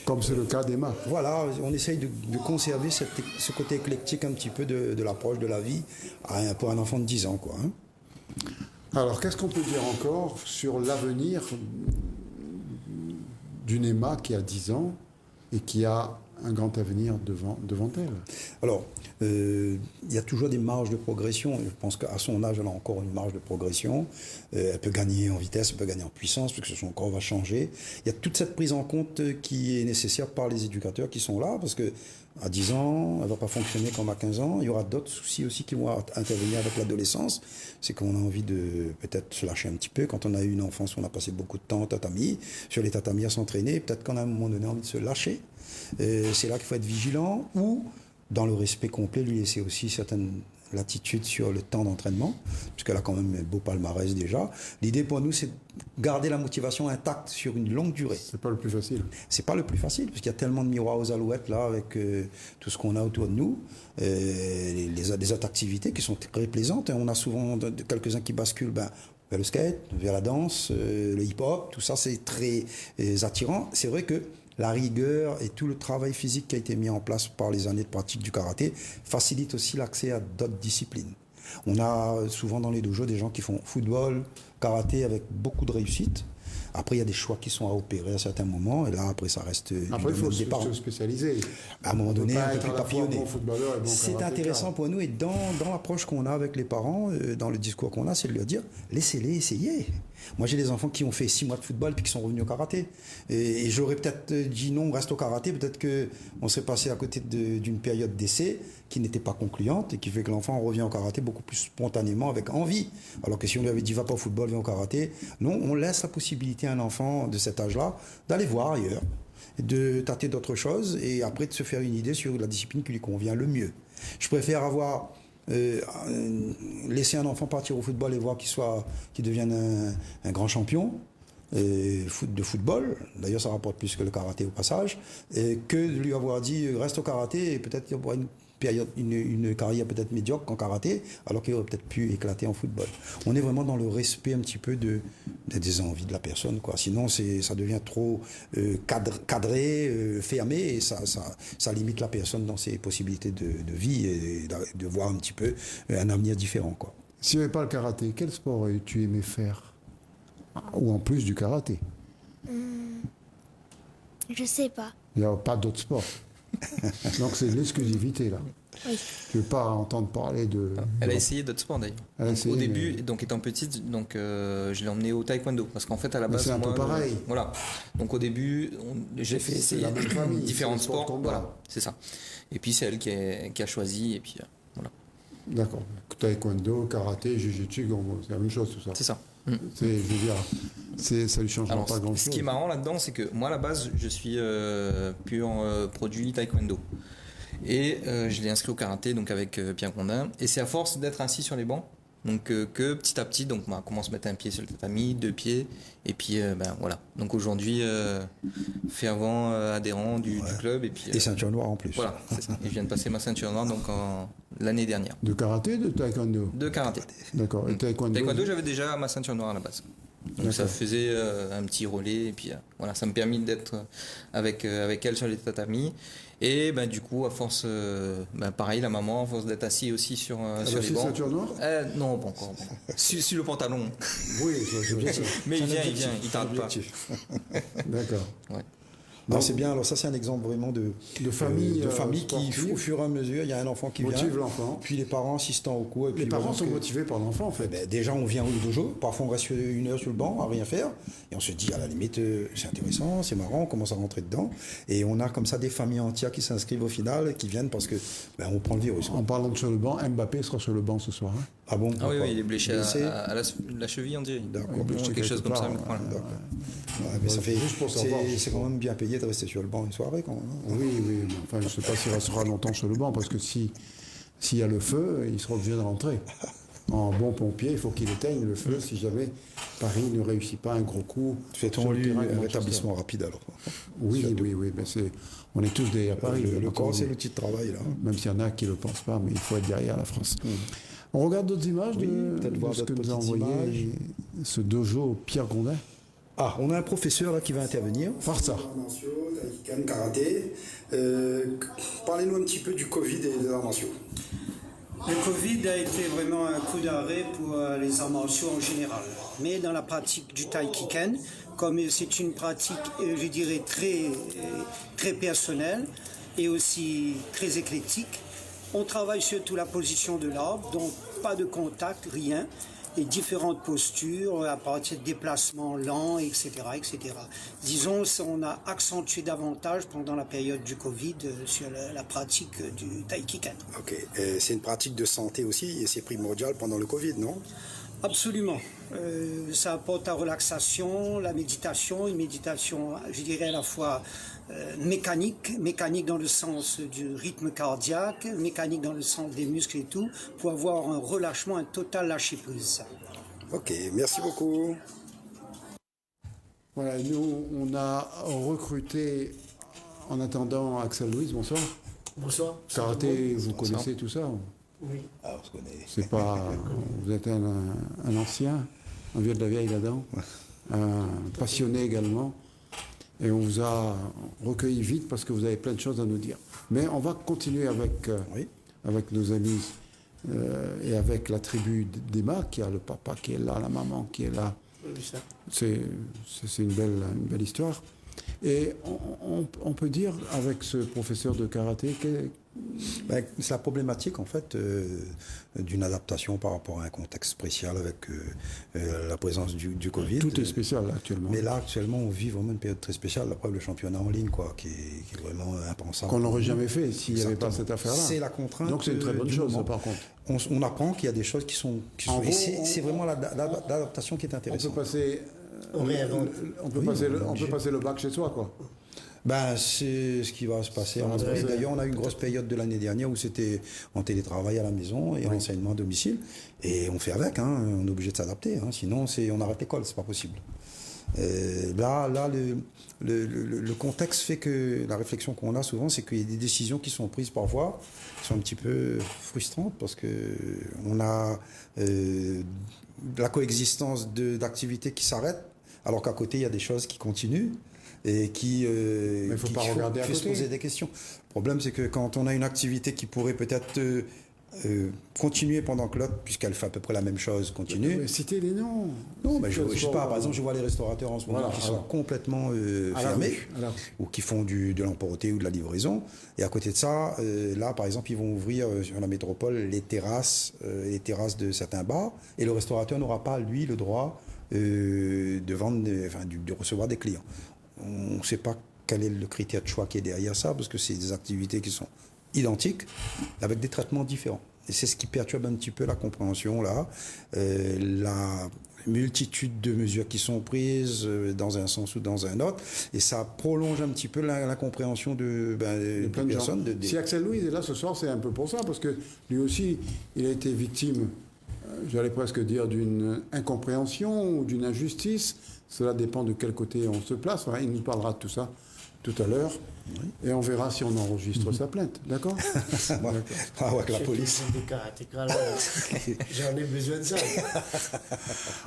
Comme c'est le cas d'Emma. Voilà, on essaye de conserver ce côté éclectique un petit peu de l'approche de la vie pour un enfant de 10 ans, quoi. Alors, qu'est-ce qu'on peut dire encore sur l'avenir d'une Emma qui a 10 ans et qui a un grand avenir devant elle? Alors, il y a toujours des marges de progression. Je pense qu'à son âge, elle a encore une marge de progression. Elle peut gagner en vitesse, elle peut gagner en puissance, parce que son corps va changer. Il y a toute cette prise en compte qui est nécessaire par les éducateurs qui sont là, parce que à 10 ans, elle ne va pas fonctionner comme à 15 ans. Il y aura d'autres soucis aussi qui vont intervenir avec l'adolescence. C'est qu'on a envie de peut-être se lâcher un petit peu. Quand on a eu une enfance, on a passé beaucoup de temps au tatami, sur les tatamis à s'entraîner. Peut-être qu'à un moment donné, on a envie de se lâcher. C'est là qu'il faut être vigilant ou, dans le respect complet, lui laisser aussi certaines latitudes sur le temps d'entraînement, puisqu'elle a quand même un beau palmarès déjà. L'idée pour nous, c'est de garder la motivation intacte sur une longue durée. C'est pas le plus facile. C'est pas le plus facile, parce qu'il y a tellement de miroirs aux alouettes là, avec tout ce qu'on a autour de nous, les autres activités qui sont très plaisantes. On a souvent quelques-uns qui basculent vers le skate, vers la danse, le hip-hop, tout ça c'est très attirant. C'est vrai que la rigueur et tout le travail physique qui a été mis en place par les années de pratique du karaté facilite aussi l'accès à d'autres disciplines. On a souvent dans les dojos des gens qui font football, karaté avec beaucoup de réussite. Après, il y a des choix qui sont à opérer à certains moments, et là, après, ça reste Après, il faut se spécialiser. À un moment donné, on peut plus papillonner. Bon c'est intéressant pour nous, et dans l'approche qu'on a avec les parents, dans le discours qu'on a, c'est de leur dire, laissez-les essayer. Moi, j'ai des enfants qui ont fait 6 mois de football puis qui sont revenus au karaté. Et j'aurais peut-être dit non, reste au karaté. Peut-être qu'on serait passé à côté d'une période d'essai qui n'était pas concluante et qui fait que l'enfant revient au karaté beaucoup plus spontanément, avec envie. Alors que si on lui avait dit va pas au football, viens au karaté, non, on laisse la possibilité à un enfant de cet âge-là d'aller voir ailleurs, de tâter d'autres choses et après de se faire une idée sur la discipline qui lui convient le mieux. Je préfère avoir laisser un enfant partir au football et voir qu'il devienne un grand champion de football, d'ailleurs ça rapporte plus que le karaté au passage, que de lui avoir dit reste au karaté et peut-être qu'il y aura une carrière peut-être médiocre en karaté, alors qu'il aurait peut-être pu éclater en football. On est vraiment dans le respect un petit peu des envies de la personne, quoi. Sinon ça devient trop cadré, fermé, et ça limite la personne dans ses possibilités de vie et de voir un petit peu un avenir différent, quoi. S'il n'y avait pas le karaté, quel sport aurais-tu aimé faire? Ou en plus du karaté? Je sais pas. Il n'y a pas d'autres sports. Donc c'est l'exclusivité là. Oui. Je ne veux pas entendre parler de... Elle a essayé d'autres sports d'ailleurs. Elle a Donc, essayé, au début, mais- donc étant petite, je l'ai emmenée au taekwondo parce qu'en fait à la base c'est un peu pareil. voilà. Donc au début, j'ai fait C'est la même famille, différents c'est le sport sports, combat. voilà, c'est ça. Et puis c'est elle qui a choisi et puis voilà, D'accord. Taekwondo, karaté, jiu-jitsu, c'est la même chose tout ça. c'est ça. Je veux dire, ça lui changera Alors pas grand-chose. ce qui est marrant là-dedans, c'est que moi à la base, je suis pur produit taekwondo. Et je l'ai inscrit au karaté donc avec Pierre Grondin. Et c'est à force d'être assis sur les bancs, donc que petit à petit, donc on commence à mettre un pied sur le tatami, 2 pieds, et puis voilà. Donc aujourd'hui, fervent adhérent du club, et puis Et ceinture noire en plus. voilà, c'est ça. Et je viens de passer ma ceinture noire donc l'année dernière De karaté, de taekwondo? de karaté. D'accord. Et taekwondo, Taekwondo, j'avais déjà ma ceinture noire à la base. Donc ça faisait un petit relais, et puis voilà, ça me permet d'être avec elle sur les tatamis. Et ben, du coup, à force, pareil, la maman, à force d'être assis aussi sur les bancs. ceinture noire Non, pas encore. Sur le pantalon. Oui, c'est bien ça. Mais il vient, il tarde pas. D'accord. Ouais. Non, c'est bien. Alors ça, c'est un exemple vraiment de famille, qui, sportive. au fur et à mesure, il y a un enfant qui Motive vient, l'enfant. puis les parents assistant au cours. Et puis Les parents voilà, sont que- motivés par l'enfant, en fait. Ben, déjà, on vient au dojo. Parfois, on reste 1 heure sur le banc à rien faire. Et on se dit, à la limite, c'est intéressant, c'est marrant, on commence à rentrer dedans. Et on a comme ça des familles entières qui s'inscrivent au final, qui viennent parce que on prend le virus. En parlant de sur le banc, Mbappé sera sur le banc ce soir. Hein. Ah bon? Ah oui, D'accord. il est blessé Blessé. à la cheville, on dirait. D'accord. Blessé Quelque chose quelque comme ça. part, voilà. D'accord. Ouais, mais ça fait, Juste pour savoir, c'est quand même bien payé de rester sur le banc une soirée quand même. Hein. Oui, mais enfin, je ne sais pas s'il restera longtemps sur le banc, parce que s'il y a le feu, il sera obligé de rentrer. En bon pompier, il faut qu'il éteigne le feu si jamais Paris ne réussit pas un gros coup. Fait-on sur le lui terrain de un Manchester. rétablissement rapide alors? Oui, mais on est tous derrière Paris. Le corps, Encore, c'est l'outil de travail là. même s'il y en a qui ne le pensent pas, mais il faut être derrière la France. On regarde d'autres images Oui, de peut-être voir ce que d'autres nous a petites envoyé ce dojo Pierre Gondin. Ah, on a un professeur là qui va intervenir. Farsa. Arts martiaux, taïkikan, karaté. Parlez-nous un petit peu du Covid et des arts martiaux. Le Covid a été vraiment un coup d'arrêt pour les arts martiaux en général. Mais dans la pratique du taïkiken, comme c'est une pratique, je dirais, très personnelle et aussi très éclectique, on travaille surtout la position de l'arbre, donc pas de contact, rien, et différentes postures à partir de déplacements lents, etc., etc. Disons, on a accentué davantage pendant la période du Covid sur la pratique du taïkiken. Ok. C'est une pratique de santé aussi et c'est primordial pendant le Covid, non? Absolument. Ça apporte la relaxation, la méditation, une méditation, je dirais à la fois mécanique dans le sens du rythme cardiaque, mécanique dans le sens des muscles et tout, pour avoir un relâchement, un total lâcher-prise. Ok, merci beaucoup. Voilà, nous, on a recruté, en attendant, Axel Louise, bonsoir. Bonsoir. Karaté, vous connaissez tout ça? Oui. Ah, on se connaît. C'est pas. Vous êtes un ancien, un vieux de la vieille là-dedans, un passionné également. Et on vous a recueilli vite parce que vous avez plein de choses à nous dire. Mais on va continuer avec, Oui. avec nos amis et avec la tribu d'Emma, qui a le papa qui est là, la maman qui est là. Oui, ça. C'est une belle histoire. Et on peut dire, avec ce professeur de karaté, Ben, c'est la problématique en fait d'une adaptation par rapport à un contexte spécial avec la présence du Covid. tout est spécial là, actuellement. Mais là actuellement on vit vraiment une période très spéciale. La preuve, le championnat en ligne quoi, qui est vraiment impensable. Qu'on n'aurait jamais fait s'il n'y avait pas Exactement. cette affaire-là. C'est la contrainte. Donc c'est une très bonne du chose, moment. ça, par contre. On apprend qu'il y a des choses qui sont. En et gros, c'est vraiment l'adaptation qui est On peut intéressante. passer, On réinvente. on peut passer le bac chez soi, quoi. Ben, c'est ce qui va se passer. en va se passer. D'ailleurs, on a eu une grosse période de l'année dernière où c'était en télétravail à la maison et en enseignement à domicile. Et on fait avec, hein, on est obligé de s'adapter. Hein, sinon, on arrête l'école, c'est pas possible. Là, le contexte fait que la réflexion qu'on a souvent, c'est qu'il y a des décisions qui sont prises parfois, qui sont un petit peu frustrantes parce que on a la coexistence d'activités qui s'arrêtent, alors qu'à côté, il y a des choses qui continuent et qui il faut pas regarder à se côté. poser des questions. Le problème, c'est que quand on a une activité qui pourrait peut-être continuer pendant que l'autre, puisqu'elle fait à peu près la même chose, continue. Mais citez les noms. Non, mais je sais pas, par exemple, je vois les restaurateurs en ce moment Voilà, qui sont alors. complètement À la fermés, rue, alors. ou qui font de l'emporter ou de la livraison. Et à côté de ça, là, par exemple, ils vont ouvrir sur la métropole les terrasses de certains bars, et le restaurateur n'aura pas, lui, le droit de vendre, de recevoir des clients. On ne sait pas quel est le critère de choix qui est derrière ça, parce que c'est des activités qui sont identiques, avec des traitements différents. Et c'est ce qui perturbe un petit peu la compréhension, là. La multitude de mesures qui sont prises dans un sens ou dans un autre, et ça prolonge un petit peu la compréhension de Plein de gens. personnes. Si Axel Louise est là ce soir, c'est un peu pour ça, parce que lui aussi, il a été victime, j'allais presque dire, d'une incompréhension ou d'une injustice. Cela dépend de quel côté on se place. Enfin, il nous parlera de tout ça. tout à l'heure. Et on verra si on enregistre sa plainte. D'accord? Avec la police. Des karatékas, là, j'en ai besoin de ça.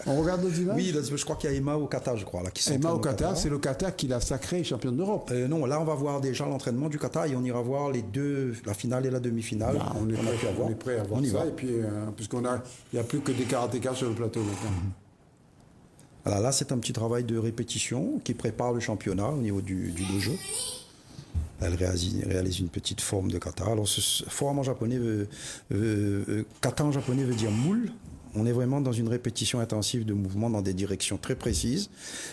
On regarde nos images? Oui, là, je crois qu'il y a Emma au kata, je crois. Là, qui Emma s'entraîne au kata, c'est le kata qui l'a sacrée championne d'Europe. Non, là, on va voir déjà l'entraînement du kata et on ira voir les deux, la finale et la demi-finale. Là, on est prêt à voir ça. va. Et puis, puisqu'il n'y a plus que des karatékas sur le plateau maintenant. Voilà, là, c'est un petit travail de répétition qui prépare le championnat au niveau du dojo. Elle réalise une petite forme de kata. Alors, ce forme en japonais kata en japonais veut dire moule. On est vraiment dans une répétition intensive de mouvements dans des directions très précises.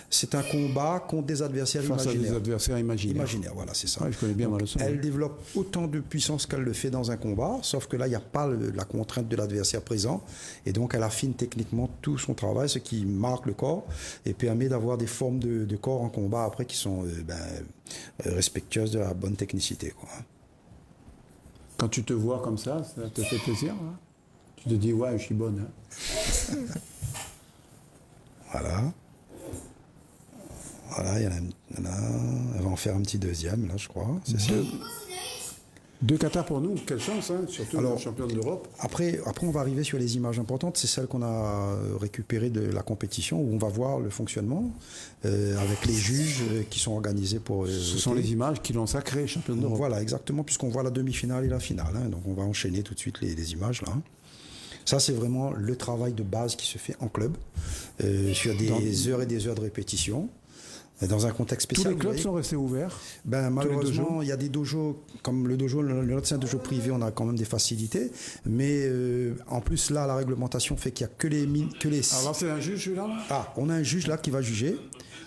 C'est un combat contre des adversaires Face imaginaires. à des adversaires imaginaires. Imaginaires, voilà, c'est ça. Ouais, je connais bien ma leçon. Elle développe autant de puissance qu'elle le fait dans un combat, sauf que là, il n'y a pas la contrainte de l'adversaire présent. Et donc, elle affine techniquement tout son travail, ce qui marque le corps et permet d'avoir des formes de corps en combat après qui sont respectueuses de la bonne technicité, quoi. Quand tu te vois comme ça te fait plaisir, hein? Tu te dis, ouais, je suis bonne. Hein? Voilà. Voilà, il y en a. Elle va en faire un petit deuxième, là, je crois. C'est ça. Deux katas pour nous, quelle chance, hein? Surtout Alors, le championne d'Europe. Après, on va arriver sur les images importantes. C'est celles qu'on a récupérées de la compétition, où on va voir le fonctionnement avec les juges qui sont organisés pour. Ce sont les images qui l'ont sacrée championne d'Europe. Voilà, exactement, puisqu'on voit la demi-finale et la finale. Hein. Donc, on va enchaîner tout de suite les images, là. Ça, c'est vraiment le travail de base qui se fait en club, sur des heures et des heures de répétition. Dans un contexte spécial. Tous les clubs sont restés ouverts. Malheureusement, il y a des dojos, comme le nôtre, c'est un dojo privé, on a quand même des facilités. Mais en plus, là, la réglementation fait qu'il n'y a que les. Alors, c'est un juge, celui-là? Ah, on a un juge là qui va juger.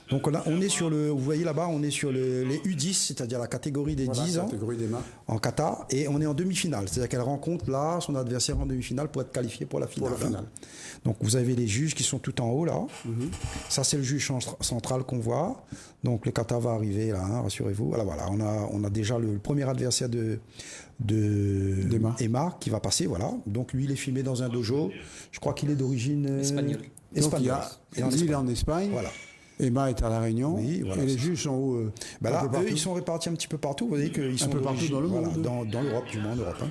Donc là, on est sur vous voyez là-bas, on est sur les U10, c'est-à-dire la catégorie des 10 ans, catégorie des mains. en kata, et on est en demi-finale. C'est-à-dire qu'elle rencontre là son adversaire en demi-finale pour être qualifié pour la finale. Donc vous avez les juges qui sont tout en haut là. Ça, c'est le juge central qu'on voit. Donc le kata va arriver là, hein, rassurez-vous. Voilà, on a déjà le premier adversaire d'Emma qui va passer, voilà. Donc lui, il est filmé dans un dojo. Je crois qu'il est d'origine Espagnole. Donc il est en Espagne. Voilà. Emma est à La Réunion. Oui, voilà, et les juges sont où? Là, eux, ils sont répartis un petit peu partout. Vous voyez qu'ils sont peu partout dans le monde. Voilà, dans l'Europe, du moins en Europe. Hein.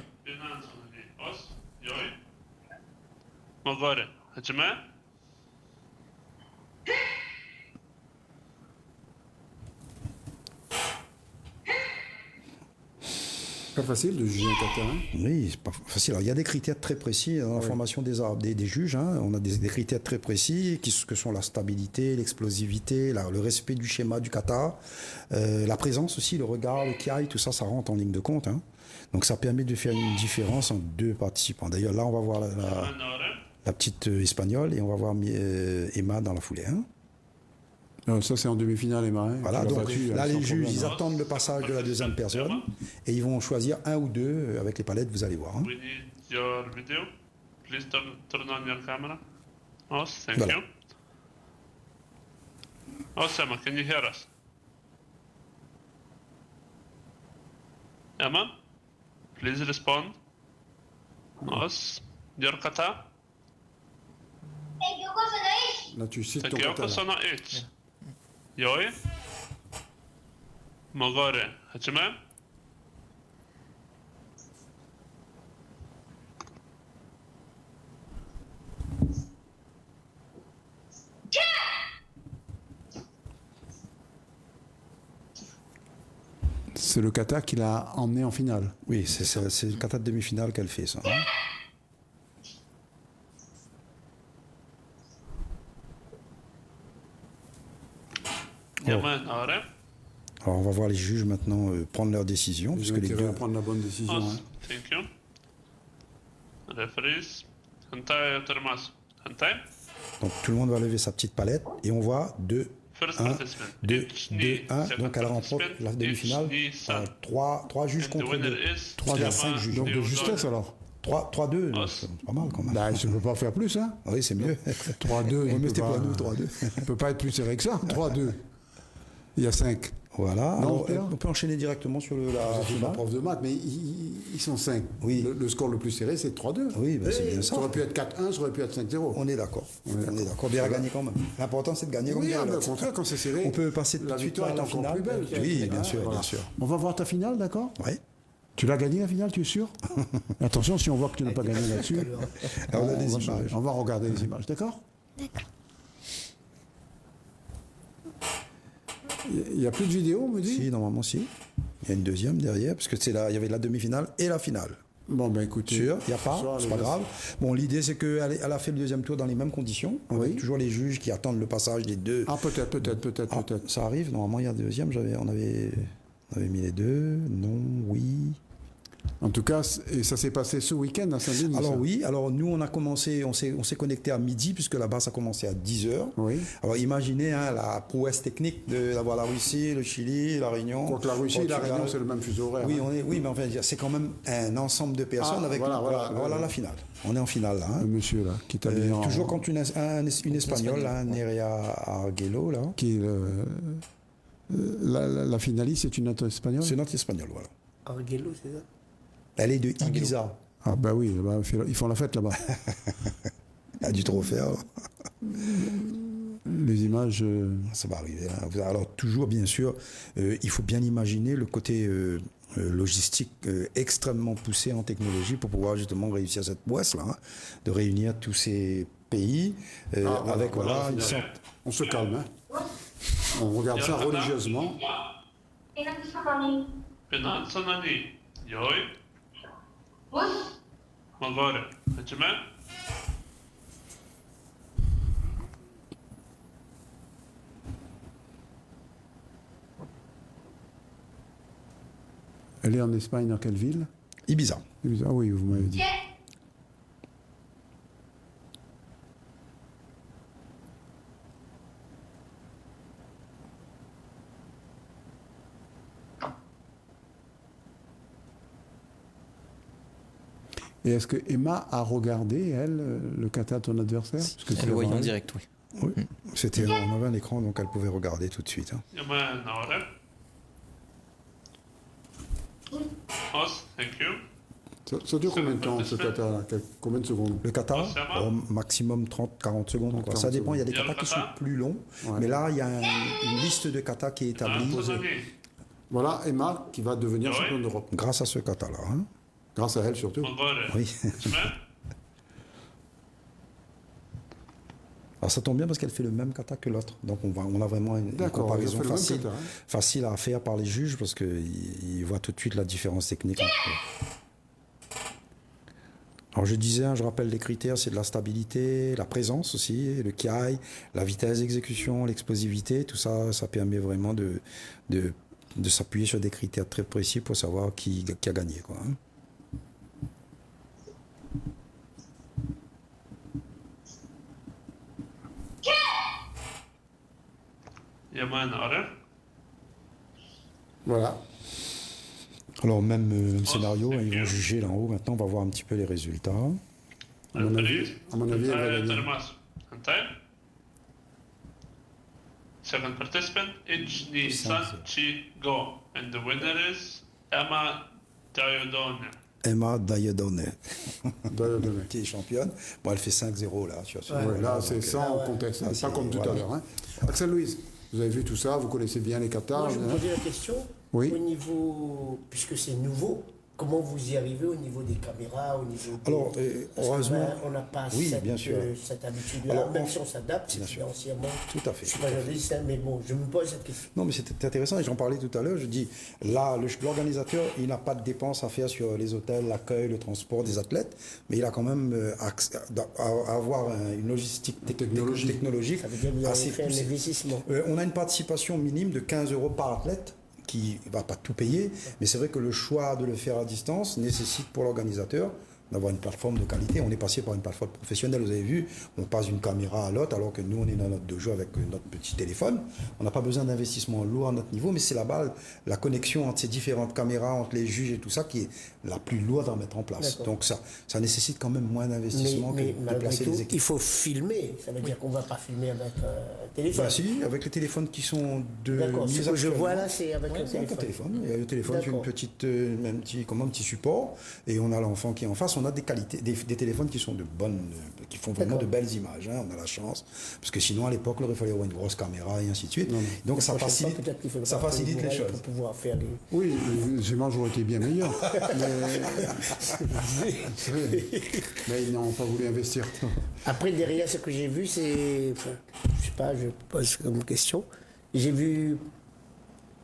Pas facile de juger un kata, hein? Oui, c'est pas facile. Alors, il y a des critères très précis dans la formation des juges. Hein. On a des critères très précis que sont la stabilité, l'explosivité, le respect du schéma du kata, la présence aussi, le regard, le kiai, tout ça, ça rentre en ligne de compte. Hein. Donc ça permet de faire une différence entre deux participants. D'ailleurs, là, on va voir la petite espagnole et on va voir Emma dans la foulée. Hein. Non, ça, c'est en demi-finale, Emma. Hein? Voilà, donc là, les juges, ils attendent le passage de la deuxième personne et ils vont choisir un ou deux avec les palettes, vous allez voir. Hein. We need your video. Please turn on your camera. Thank Voilà. you. Emma, can you hear us? Emma, please respond. Your kata. Là, tu cites ton Takioko kata. Sona H. Yoi. Mogore. Hachime. C'est le kata qui l'a emmené en finale. Oui, c'est le kata de demi-finale qu'elle fait, ça. Hein. Yaman Are. Alors, on va voir les juges maintenant prendre leur décision. Ils Puisque ont les intérêt deux... à prendre la bonne décision. Hein. Thank you. Referees. Hentai Termas. Hentai. Donc, tout le monde va lever sa petite palette et on voit 2, First 1, participant. 2, Each 2, knee. 1. Second Donc, elle remporte participant. la demi-finale. Each knee, son. 3 juges And the contre 2. winner is 3 vers 5 juges. Donc de justesse alors. 3-2, c'est pas mal quand même. Bah, je ne peux pas faire plus, hein. Oui, c'est mieux. 3-2. Oui, il mais peut c'était pas- pour nous, 3-2. Il ne peut pas être plus serré que ça. 3-2. Il y a 5. Voilà. Non, Alors, Pierre on peut enchaîner directement sur la Je suis pas finale. prof de maths, mais il ils sont 5. Oui. Le score le plus serré, c'est 3-2. Oui, ben, c'est bien ça. Ça aurait pu être 4-1, ça aurait pu être 5-0. On est d'accord. On est d'accord. Bien à gagner quand même. L'important, c'est de gagner comme Oui, bien au l'autre. contraire, quand c'est serré, On peut passer tout la de suite victoire à est la encore finale. plus belle. Oui, bien sûr, Voilà. bien sûr. On va voir ta finale, d'accord? Oui. Tu l'as gagné la finale, tu es sûr? Attention, si on voit que tu n'as pas gagné là-dessus, On a des va images. on va regarder les images, d'accord? D'accord. Il n'y a plus de vidéo, on me dit? Si, normalement, si. Il y a une deuxième derrière, parce que il y avait la demi-finale et la finale. Bon, ben écoutez. Sûr, il n'y a ce pas, soir, c'est les pas gars, grave. Bon, l'idée, c'est qu'elle a fait le deuxième tour dans les mêmes conditions. Oui. Avec toujours les juges qui attendent le passage des deux. Ah, peut-être. Ça arrive, normalement, il y a un deuxième. On avait mis les deux. Non, oui. En tout cas, et ça s'est passé ce week-end à Saint-Denis. Alors ça. oui, alors nous on a commencé, on s'est connecté à midi puisque là-bas ça a commencé à 10h. Oui. Alors imaginez la prouesse technique d'avoir la Russie, le Chili, la Réunion. Contre la Russie et la Portugal. Réunion, c'est le même fuseau horaire. Oui, hein. mais enfin c'est quand même un ensemble de personnes Ah, avec voilà, la finale. On est en finale là. hein. Le monsieur là, qui est habillé en... Toujours contre une espagnole, là, Nerea Arguello là. Qui est la finaliste, c'est une autre espagnole. C'est notre espagnole, voilà. Arguello, c'est ça? Elle est de Ibiza. Ah bah oui, là-bas, ils font la fête là-bas. Elle a dû trop faire. Les images... Ça va arriver. Hein. Alors toujours, bien sûr, il faut bien imaginer le côté logistique extrêmement poussé en technologie pour pouvoir justement réussir cette boisse-là, hein, de réunir tous ces pays avec une sorte... On se calme, hein. On regarde ça religieusement. Penansanani. Yoi. Agora. Benjamin. Elle est en Espagne, dans quelle ville? Ibiza. Ah oui, vous m'avez dit. Et est-ce que Emma a regardé, elle, le kata de ton adversaire? Parce que Elle le voyait en direct, oui. Oui. On avait un écran, donc elle pouvait regarder tout de suite. Hein. Yaman Naora. Os, thank you. Ça dure combien de temps, ce kata? Combien de secondes? Le kata, Osama. maximum 30-40 secondes. Quoi. 30 Ça dépend, il y a des secondes. katas qui sont Kata. plus longs. Ouais. Mais là, il y a une liste de katas qui est établie Penansanani. Voilà Emma qui va devenir Ouais. championne d'Europe. grâce à ce kata-là. Hein. Grâce à elle surtout. Agora. Oui. Benjamin. Alors ça tombe bien parce qu'elle fait le même kata que l'autre. Donc on a vraiment une D'accord, comparaison ils ont fait le même facile, kata, hein. facile à faire par les juges parce qu'ils voient tout de suite la différence technique entre eux. Alors je disais, je rappelle les critères, c'est de la stabilité, la présence aussi, le kiai, la vitesse d'exécution, l'explosivité, tout ça, ça permet vraiment de s'appuyer sur des critères très précis pour savoir qui a gagné. Quoi, hein. Yaman Naora. Voilà. Alors même scénario, hein, ils vont juger là en haut, maintenant on va voir un petit peu les résultats. À mon avis, elle va gagner. Termas. Antai. Second participant, Ijni Sanchi Go. And the winner is Emma Diodone. Emma Diodone, Donnez. qui est championne. Bon, elle fait 5-0 là. Sur ce Ouais, niveau-là, là, donc, c'est sans contexte, ah, pas c'est- comme tout voilà. à l'heure. Hein. Axel Louise, vous avez vu tout ça, vous connaissez bien les katas. Moi, je me hein. posais la question, Oui. au niveau, puisque c'est nouveau, comment vous y arrivez au niveau des caméras, au niveau des... Alors, Parce que, heureusement, on n'a pas oui, cette, bien sûr. cette habitude-là, Alors, même si on s'adapte, c'est bien sûr. financièrement... Tout à fait. Je suis tout à pas fait. journaliste, hein, mais bon, je me pose cette question. Non, mais c'était intéressant et j'en parlais tout à l'heure. Je dis, là, l'organisateur, il n'a pas de dépenses à faire sur les hôtels, l'accueil, le transport des athlètes, mais il a quand même accès à avoir une logistique technologique Ça veut dire que vous avez assez fait un poussée. investissement. On a une participation minime de 15 € par athlète qui ne va pas tout payer, mais c'est vrai que le choix de le faire à distance nécessite pour l'organisateur d'avoir une plateforme de qualité. On est passé par une plateforme professionnelle, vous avez vu, on passe d'une caméra à l'autre, alors que nous, on est dans notre dojo avec notre petit téléphone. On n'a pas besoin d'investissement lourd à notre niveau, mais c'est là-bas la connexion entre ces différentes caméras, entre les juges et tout ça, qui est la plus lourde à mettre en place. Donc ça nécessite quand même moins d'investissement que de placer les équipes. Il faut filmer, ça veut dire qu'on ne va pas filmer avec un téléphone. Bah si, avec les téléphones qui sont de D'accord, ce que je vois là, c'est avec un téléphone. Il y a le téléphone, c'est une petite, un petit support, et on a l'enfant qui est en face. On a des qualités, des téléphones qui sont de bonnes, qui font vraiment de belles images. Hein, on a la chance, parce que sinon à l'époque, il fallait avoir une grosse caméra et ainsi de suite. Donc ça facilite les choses. Pour pouvoir faire des... Oui, les images auraient été bien meilleures. mais ils n'ont pas voulu investir. Après, derrière, ce que j'ai vu, c'est... Enfin, je sais pas, je pose comme question. J'ai vu...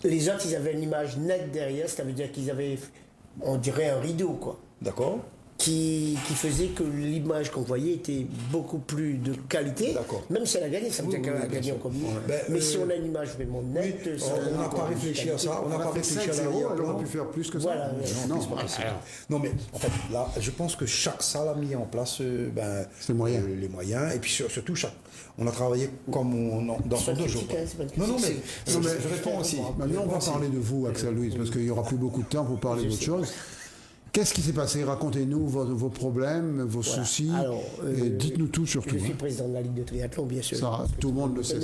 Les autres, ils avaient une image nette derrière, ça veut dire qu'ils avaient, on dirait, un rideau, quoi. D'accord. Qui faisait que l'image qu'on voyait était beaucoup plus de qualité. Même si elle a gagné, ça veut dire qu'elle a gagné encore mieux. Mais si on a une image vraiment nette... on n'a pas réfléchi à ça. On n'a pas réfléchi à ça. Elle aurait pu faire plus que ça. Voilà, non, mais en fait, là, je pense que chaque salle a mis en place les moyens. Et puis surtout, on a travaillé comme dans son dojo. Non, mais je réponds aussi. Maintenant, on va parler de vous, Axel Louis, parce qu'il n'y aura plus beaucoup de temps pour parler d'autre chose. Qu'est-ce qui s'est passé? Racontez-nous vos problèmes, vos soucis. Alors, et dites-nous tout surtout. Je suis président de la Ligue de triathlon, bien sûr. Ça, tout le monde le sait.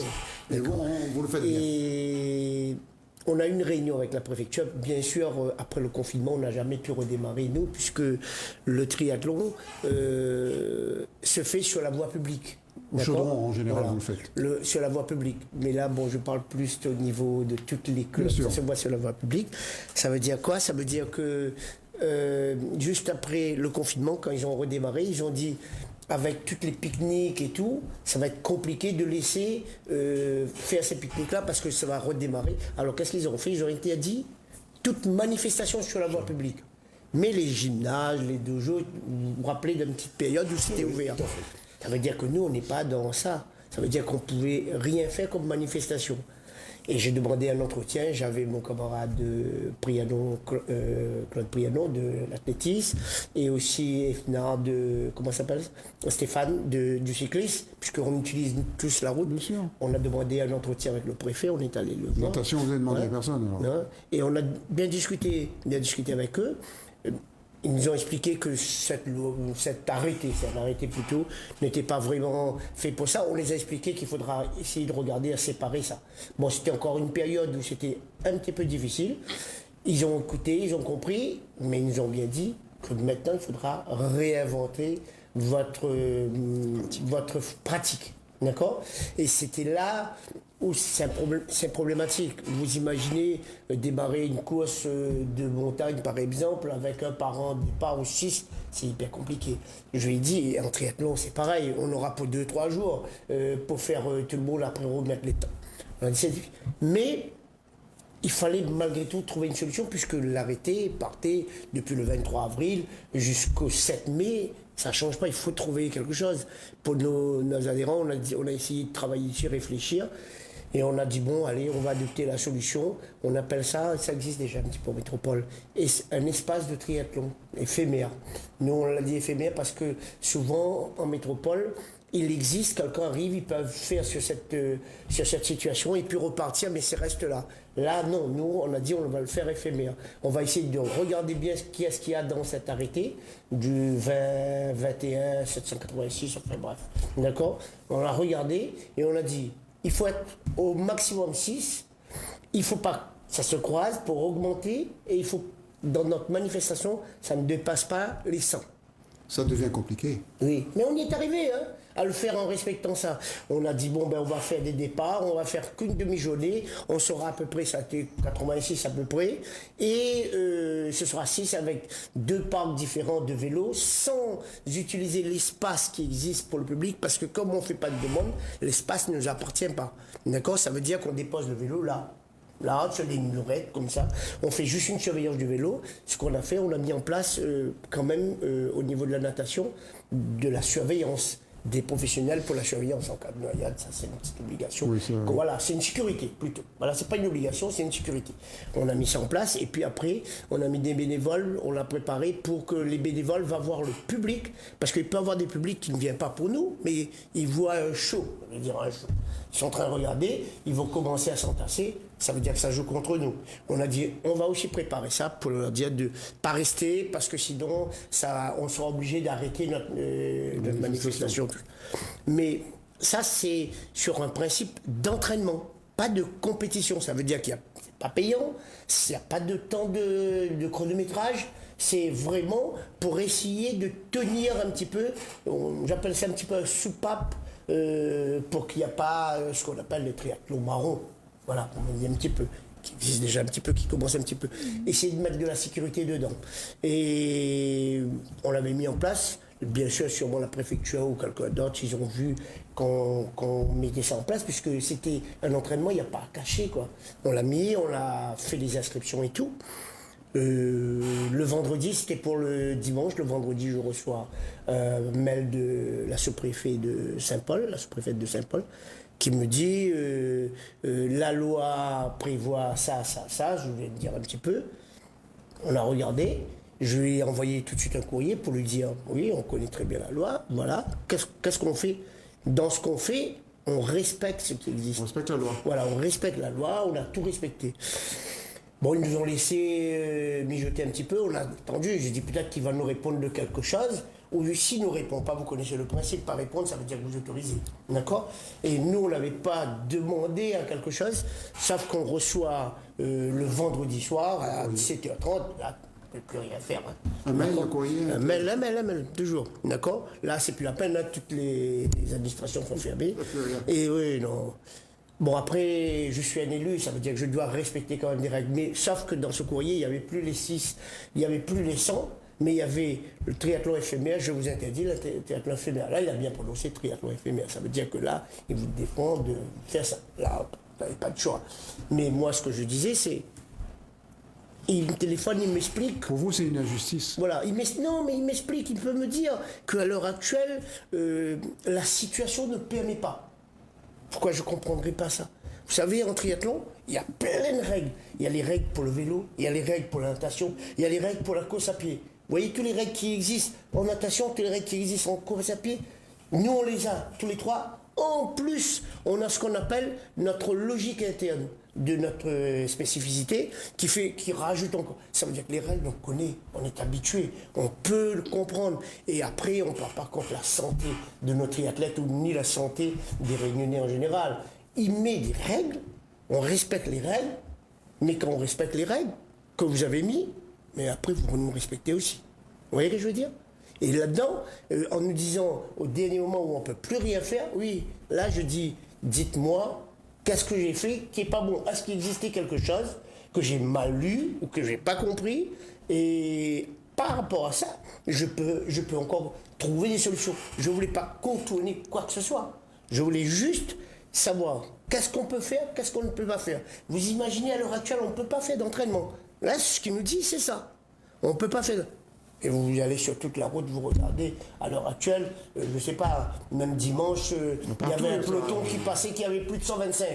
Et vous le faites bien. Et on a eu une réunion avec la préfecture. Bien sûr, après le confinement, on n'a jamais pu redémarrer, nous, puisque le triathlon se fait sur la voie publique. Au chaudron, en général, vous le faites. Sur la voie publique. Mais là, bon, je parle plus au niveau de toutes les clubs. Ça se voit sur la voie publique. Ça veut dire quoi? Ça veut dire que juste après le confinement, quand ils ont redémarré, ils ont dit, avec toutes les pique-niques et tout, ça va être compliqué de laisser faire ces pique-niques-là parce que ça va redémarrer. Alors qu'est-ce qu'ils ont fait? Ils ont interdit toute manifestation sur la voie publique. Mais les gymnases, les dojos, vous vous rappelez d'une petite période où c'était ouvert. Ça veut dire que nous, on n'est pas dans ça. Ça veut dire qu'on ne pouvait rien faire comme manifestation. Et j'ai demandé un entretien, j'avais mon camarade Prianon, Claude Prianon de l'athlétisme, et aussi Efna de, comment ça s'appelle, Stéphane du cyclisme, puisqu'on utilise tous la route. Bien sûr. On a demandé un entretien avec le préfet, on est allé le voir. Notation, vous avez demandé à personne alors. Et on a bien discuté avec eux. Ils nous ont expliqué que cet arrêté plutôt, n'était pas vraiment fait pour ça. On les a expliqué qu'il faudra essayer de regarder à séparer ça. Bon, c'était encore une période où c'était un petit peu difficile. Ils ont écouté, ils ont compris, mais ils nous ont bien dit que maintenant, il faudra réinventer votre pratique. D'accord? Et c'était là où c'est problématique. Vous imaginez démarrer une course de montagne, par exemple, avec un parent de départ ou 6, c'est hyper compliqué. Je lui ai dit, en triathlon, c'est pareil, on aura pour 2-3 jours pour faire tout le monde après remettre les temps. Mais il fallait malgré tout trouver une solution, puisque l'arrêté partait depuis le 23 avril jusqu'au 7 mai. Ça ne change pas, il faut trouver quelque chose. Pour nos adhérents, on a essayé de travailler dessus, réfléchir. Et on a dit, bon, allez, on va adopter la solution. On appelle ça existe déjà un petit peu en métropole, un espace de triathlon éphémère. Nous, on l'a dit éphémère parce que souvent, en métropole, il existe, quelqu'un arrive, ils peuvent faire sur cette situation et puis repartir, mais ça reste là. Là, non, nous, on a dit, on va le faire éphémère. On va essayer de regarder bien qui est-ce qu'il y a dans cet arrêté du 20, 21, 786, enfin bref. D'accord? On l'a regardé et on a dit, il faut être au maximum 6. Il ne faut pas que ça se croise pour augmenter et il faut, dans notre manifestation, ça ne dépasse pas les 100. Ça devient compliqué. Oui, mais on y est arrivé, à le faire en respectant ça. On a dit, bon, on va faire des départs, on va faire qu'une demi-journée, on sera à peu près, ça a été 86 à peu près, et ce sera 6 avec 2 parcs différents de vélos, sans utiliser l'espace qui existe pour le public, parce que comme on ne fait pas de demande, l'espace ne nous appartient pas. D'accord? Ça veut dire qu'on dépose le vélo là. Là, sur des murettes, comme ça. On fait juste une surveillance du vélo. Ce qu'on a fait, on a mis en place quand même, au niveau de la natation, de la surveillance. des professionnels pour la surveillance en cas de noyade. Ça, c'est une petite obligation. Oui, c'est vrai. Voilà, c'est une sécurité plutôt. Voilà, c'est pas une obligation, c'est une sécurité. On a mis ça en place et puis après, on a mis des bénévoles, on l'a préparé pour que les bénévoles vont voir le public, parce qu'il peut y avoir des publics qui ne viennent pas pour nous, mais ils voient un show, ça veut dire un show. Ils sont en train de regarder, ils vont commencer à s'entasser, ça veut dire que ça joue contre nous. On a dit, on va aussi préparer ça pour leur dire de ne pas rester, parce que sinon, on sera obligé d'arrêter notre manifestation. Mais ça, c'est sur un principe d'entraînement, pas de compétition. Ça veut dire qu'il n'y a pas payant, il n'y a pas de temps de chronométrage. C'est vraiment pour essayer de tenir un petit peu, j'appelle ça un petit peu un soupape, pour qu'il n'y ait pas ce qu'on appelle le triathlon marron. Voilà, on dit un petit peu, qui existe déjà un petit peu, qui commence un petit peu. Essayer de mettre de la sécurité dedans. Et on l'avait mis en place. Bien sûr, sûrement la préfecture ou quelqu'un d'autre, ils ont vu qu'on mettait ça en place, puisque c'était un entraînement, il n'y a pas à cacher, quoi. On l'a mis, on a fait les inscriptions et tout. Le vendredi, c'était pour le dimanche. Le vendredi, je reçois un mail de la sous-préfète de Saint-Paul, qui me dit la loi prévoit ça, je vais dire un petit peu. On a regardé. Je lui ai envoyé tout de suite un courrier pour lui dire oui, on connaît très bien la loi, voilà. Qu'est-ce qu'on fait? Dans ce qu'on fait, on respecte ce qui existe. On respecte la loi. Voilà, on respecte la loi, on a tout respecté. Bon, ils nous ont laissé mijoter un petit peu, on a attendu, j'ai dit peut-être qu'il va nous répondre de quelque chose, ou s'il ne nous répond pas, vous connaissez le principe, pas répondre, ça veut dire que vous autorisez, d'accord? Et nous, on n'avait pas demandé à quelque chose, sauf qu'on reçoit le vendredi soir à 17h30, là, on ne peut plus rien faire. Hein. Un mail, un courrier? Un mail, toujours, d'accord? Là, c'est plus la peine, là, toutes les administrations sont fermées. Et oui, non... Bon, après, je suis un élu, ça veut dire que je dois respecter quand même des règles. Mais sauf que dans ce courrier, il n'y avait plus les 6, il n'y avait plus les 100, mais il y avait le triathlon éphémère, je vous interdis le triathlon éphémère. Là, il a bien prononcé triathlon éphémère. Ça veut dire que là, il vous défend de faire ça. Là, vous n'avez pas de choix. Mais moi, ce que je disais, c'est... Il me téléphone, il m'explique... Pour vous, c'est une injustice. Voilà, il m'explique, il peut me dire qu'à l'heure actuelle, la situation ne permet pas. Pourquoi je ne comprendrais pas ça? Vous savez, en triathlon, il y a plein de règles. Il y a les règles pour le vélo, il y a les règles pour la natation, il y a les règles pour la course à pied. Vous voyez, toutes les règles qui existent en natation, toutes les règles qui existent en course à pied, nous, on les a, tous les trois. En plus, on a ce qu'on appelle notre logique interne de notre spécificité qui rajoute encore. Ça veut dire que les règles, on connaît, on est habitué, on peut le comprendre. Et après, on ne parle pas contre la santé de nos triathlètes ou ni la santé des Réunionnais en général. Il met des règles, on respecte les règles, mais quand on respecte les règles que vous avez mis, mais après, vous nous respectez aussi. Vous voyez ce que je veux dire? Et là-dedans, en nous disant au dernier moment où on ne peut plus rien faire, oui, là je dis, dites-moi, qu'est-ce que j'ai fait qui n'est pas bon? Est-ce qu'il existait quelque chose que j'ai mal lu ou que je n'ai pas compris? Et par rapport à ça, je peux encore trouver des solutions. Je ne voulais pas contourner quoi que ce soit. Je voulais juste savoir qu'est-ce qu'on peut faire, qu'est-ce qu'on ne peut pas faire. Vous imaginez, à l'heure actuelle, on ne peut pas faire d'entraînement. Là, ce qu'il nous dit, c'est ça. On ne peut pas faire... Et vous allez sur toute la route, vous regardez, à l'heure actuelle, je ne sais pas, même dimanche, il y avait un peloton qui passait qui avait plus de 125.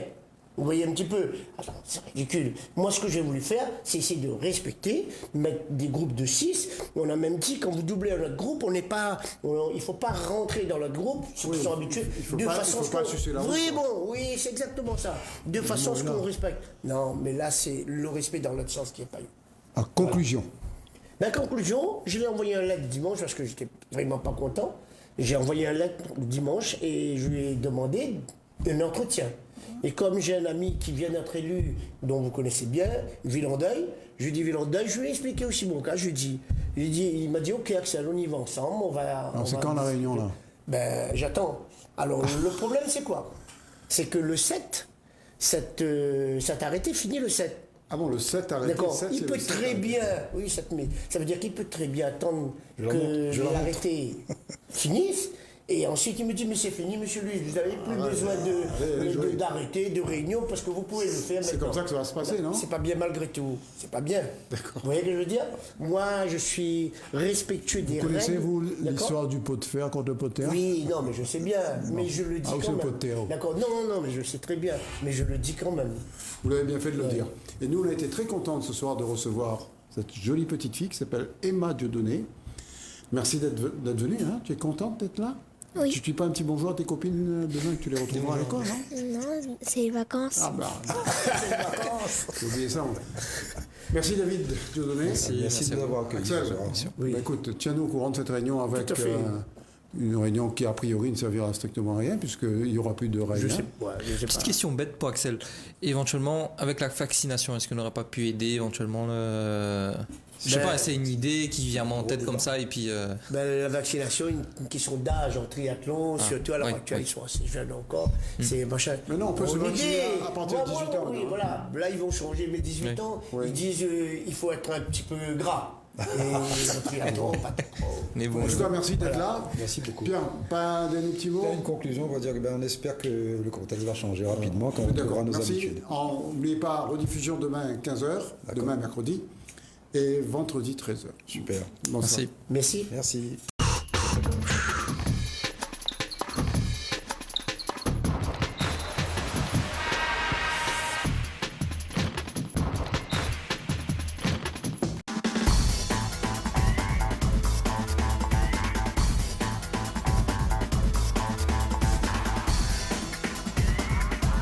Vous voyez un petit peu. Attends, c'est ridicule. Moi, ce que j'ai voulu faire, c'est essayer de respecter, mettre des groupes de 6. On a même dit, quand vous doublez un autre groupe, il ne faut pas rentrer dans l'autre groupe, ceux qui sont habitués. Il ne faut pas sucer la route. Oui, bon, oui, c'est exactement ça. De façon à ce qu'on respecte. Non, mais là, c'est le respect dans l'autre sens qui n'est pas eu. En conclusion. La conclusion, je lui ai envoyé un lettre dimanche parce que j'étais vraiment pas content. J'ai envoyé un lettre dimanche et je lui ai demandé un entretien. Et comme j'ai un ami qui vient d'être élu, dont vous connaissez bien, Villandeuil, je lui ai dit Villandeuil, je lui ai expliqué aussi mon cas. Il m'a dit ok Axel, on y va ensemble, Alors c'est quand la réunion là? Ben j'attends. Alors le problème c'est quoi? C'est que le 7, cet arrêté finit le 7. Ah bon, le 7 arrêté. D'accord, 7, il peut très bien, oui, 7 mai, ça veut dire qu'il peut très bien attendre que l'arrêté finisse Et ensuite, il me dit, mais c'est fini, monsieur Luis, vous n'avez plus besoin d'arrêter, de réunion, parce que vous pouvez le faire C'est maintenant. comme ça que ça va se passer, non? C'est pas bien malgré tout. C'est pas bien. D'accord. Vous voyez ce que je veux dire? Moi, je suis respectueux des règles. Connaissez-vous d'accord? l'histoire du pot de fer contre le pot de terre? Oui, non, mais je sais bien. Mais je le dis Ah, ou c'est quand le même. pot de terre. D'accord. Non, mais je sais très bien. Mais je le dis quand même. Vous l'avez bien fait de le dire. Et nous, on a été très contents ce soir de recevoir cette jolie petite fille qui s'appelle Emma Dieudonné. Merci d'être venue. Hein. Tu es contente d'être là? Oui. Tu ne dis pas un petit bonjour à tes copines demain que tu les retrouveras à l'école, non? Non, c'est les vacances. Ah bah, j'ai oublié ça. Merci David Dieudonné. Merci de nous avoir accueillis Axel, ce soir. bah, écoute, tiens-nous au courant de cette réunion avec Tout à fait. une réunion qui a priori ne servira strictement à rien puisqu'il n'y aura plus de règles. Je hein. sais, je sais Petite pas. question bête pour Axel. Éventuellement, avec la vaccination, est-ce qu'on n'aurait pas pu aider éventuellement le... Je sais Ben, pas, c'est une idée qui vient en tête comme ça et puis... Ben, la vaccination, une question d'âge en triathlon, surtout à l'heure oui, actuelle, oui. ils sont assez jeunes encore. C'est machin. Mais non, on peut se Bonne vacciner idée. à partir de 18 ans, Oui, hein. voilà. Là, ils vont changer, mais 18 Oui. ans, Oui. ils disent il faut être un petit peu gras. Et le triathlon, pas trop. Mais bon, En tout cas, merci d'être là. Merci beaucoup. Bien, pas un dernier petit mot. Là, une conclusion, on va dire qu'on espère que le contexte va changer rapidement quand on D'accord, retrouvera nos merci. habitudes. N'oubliez pas, rediffusion demain 15h, demain mercredi, et vendredi 13h. Super. Bonsoir. merci. Merci. Merci.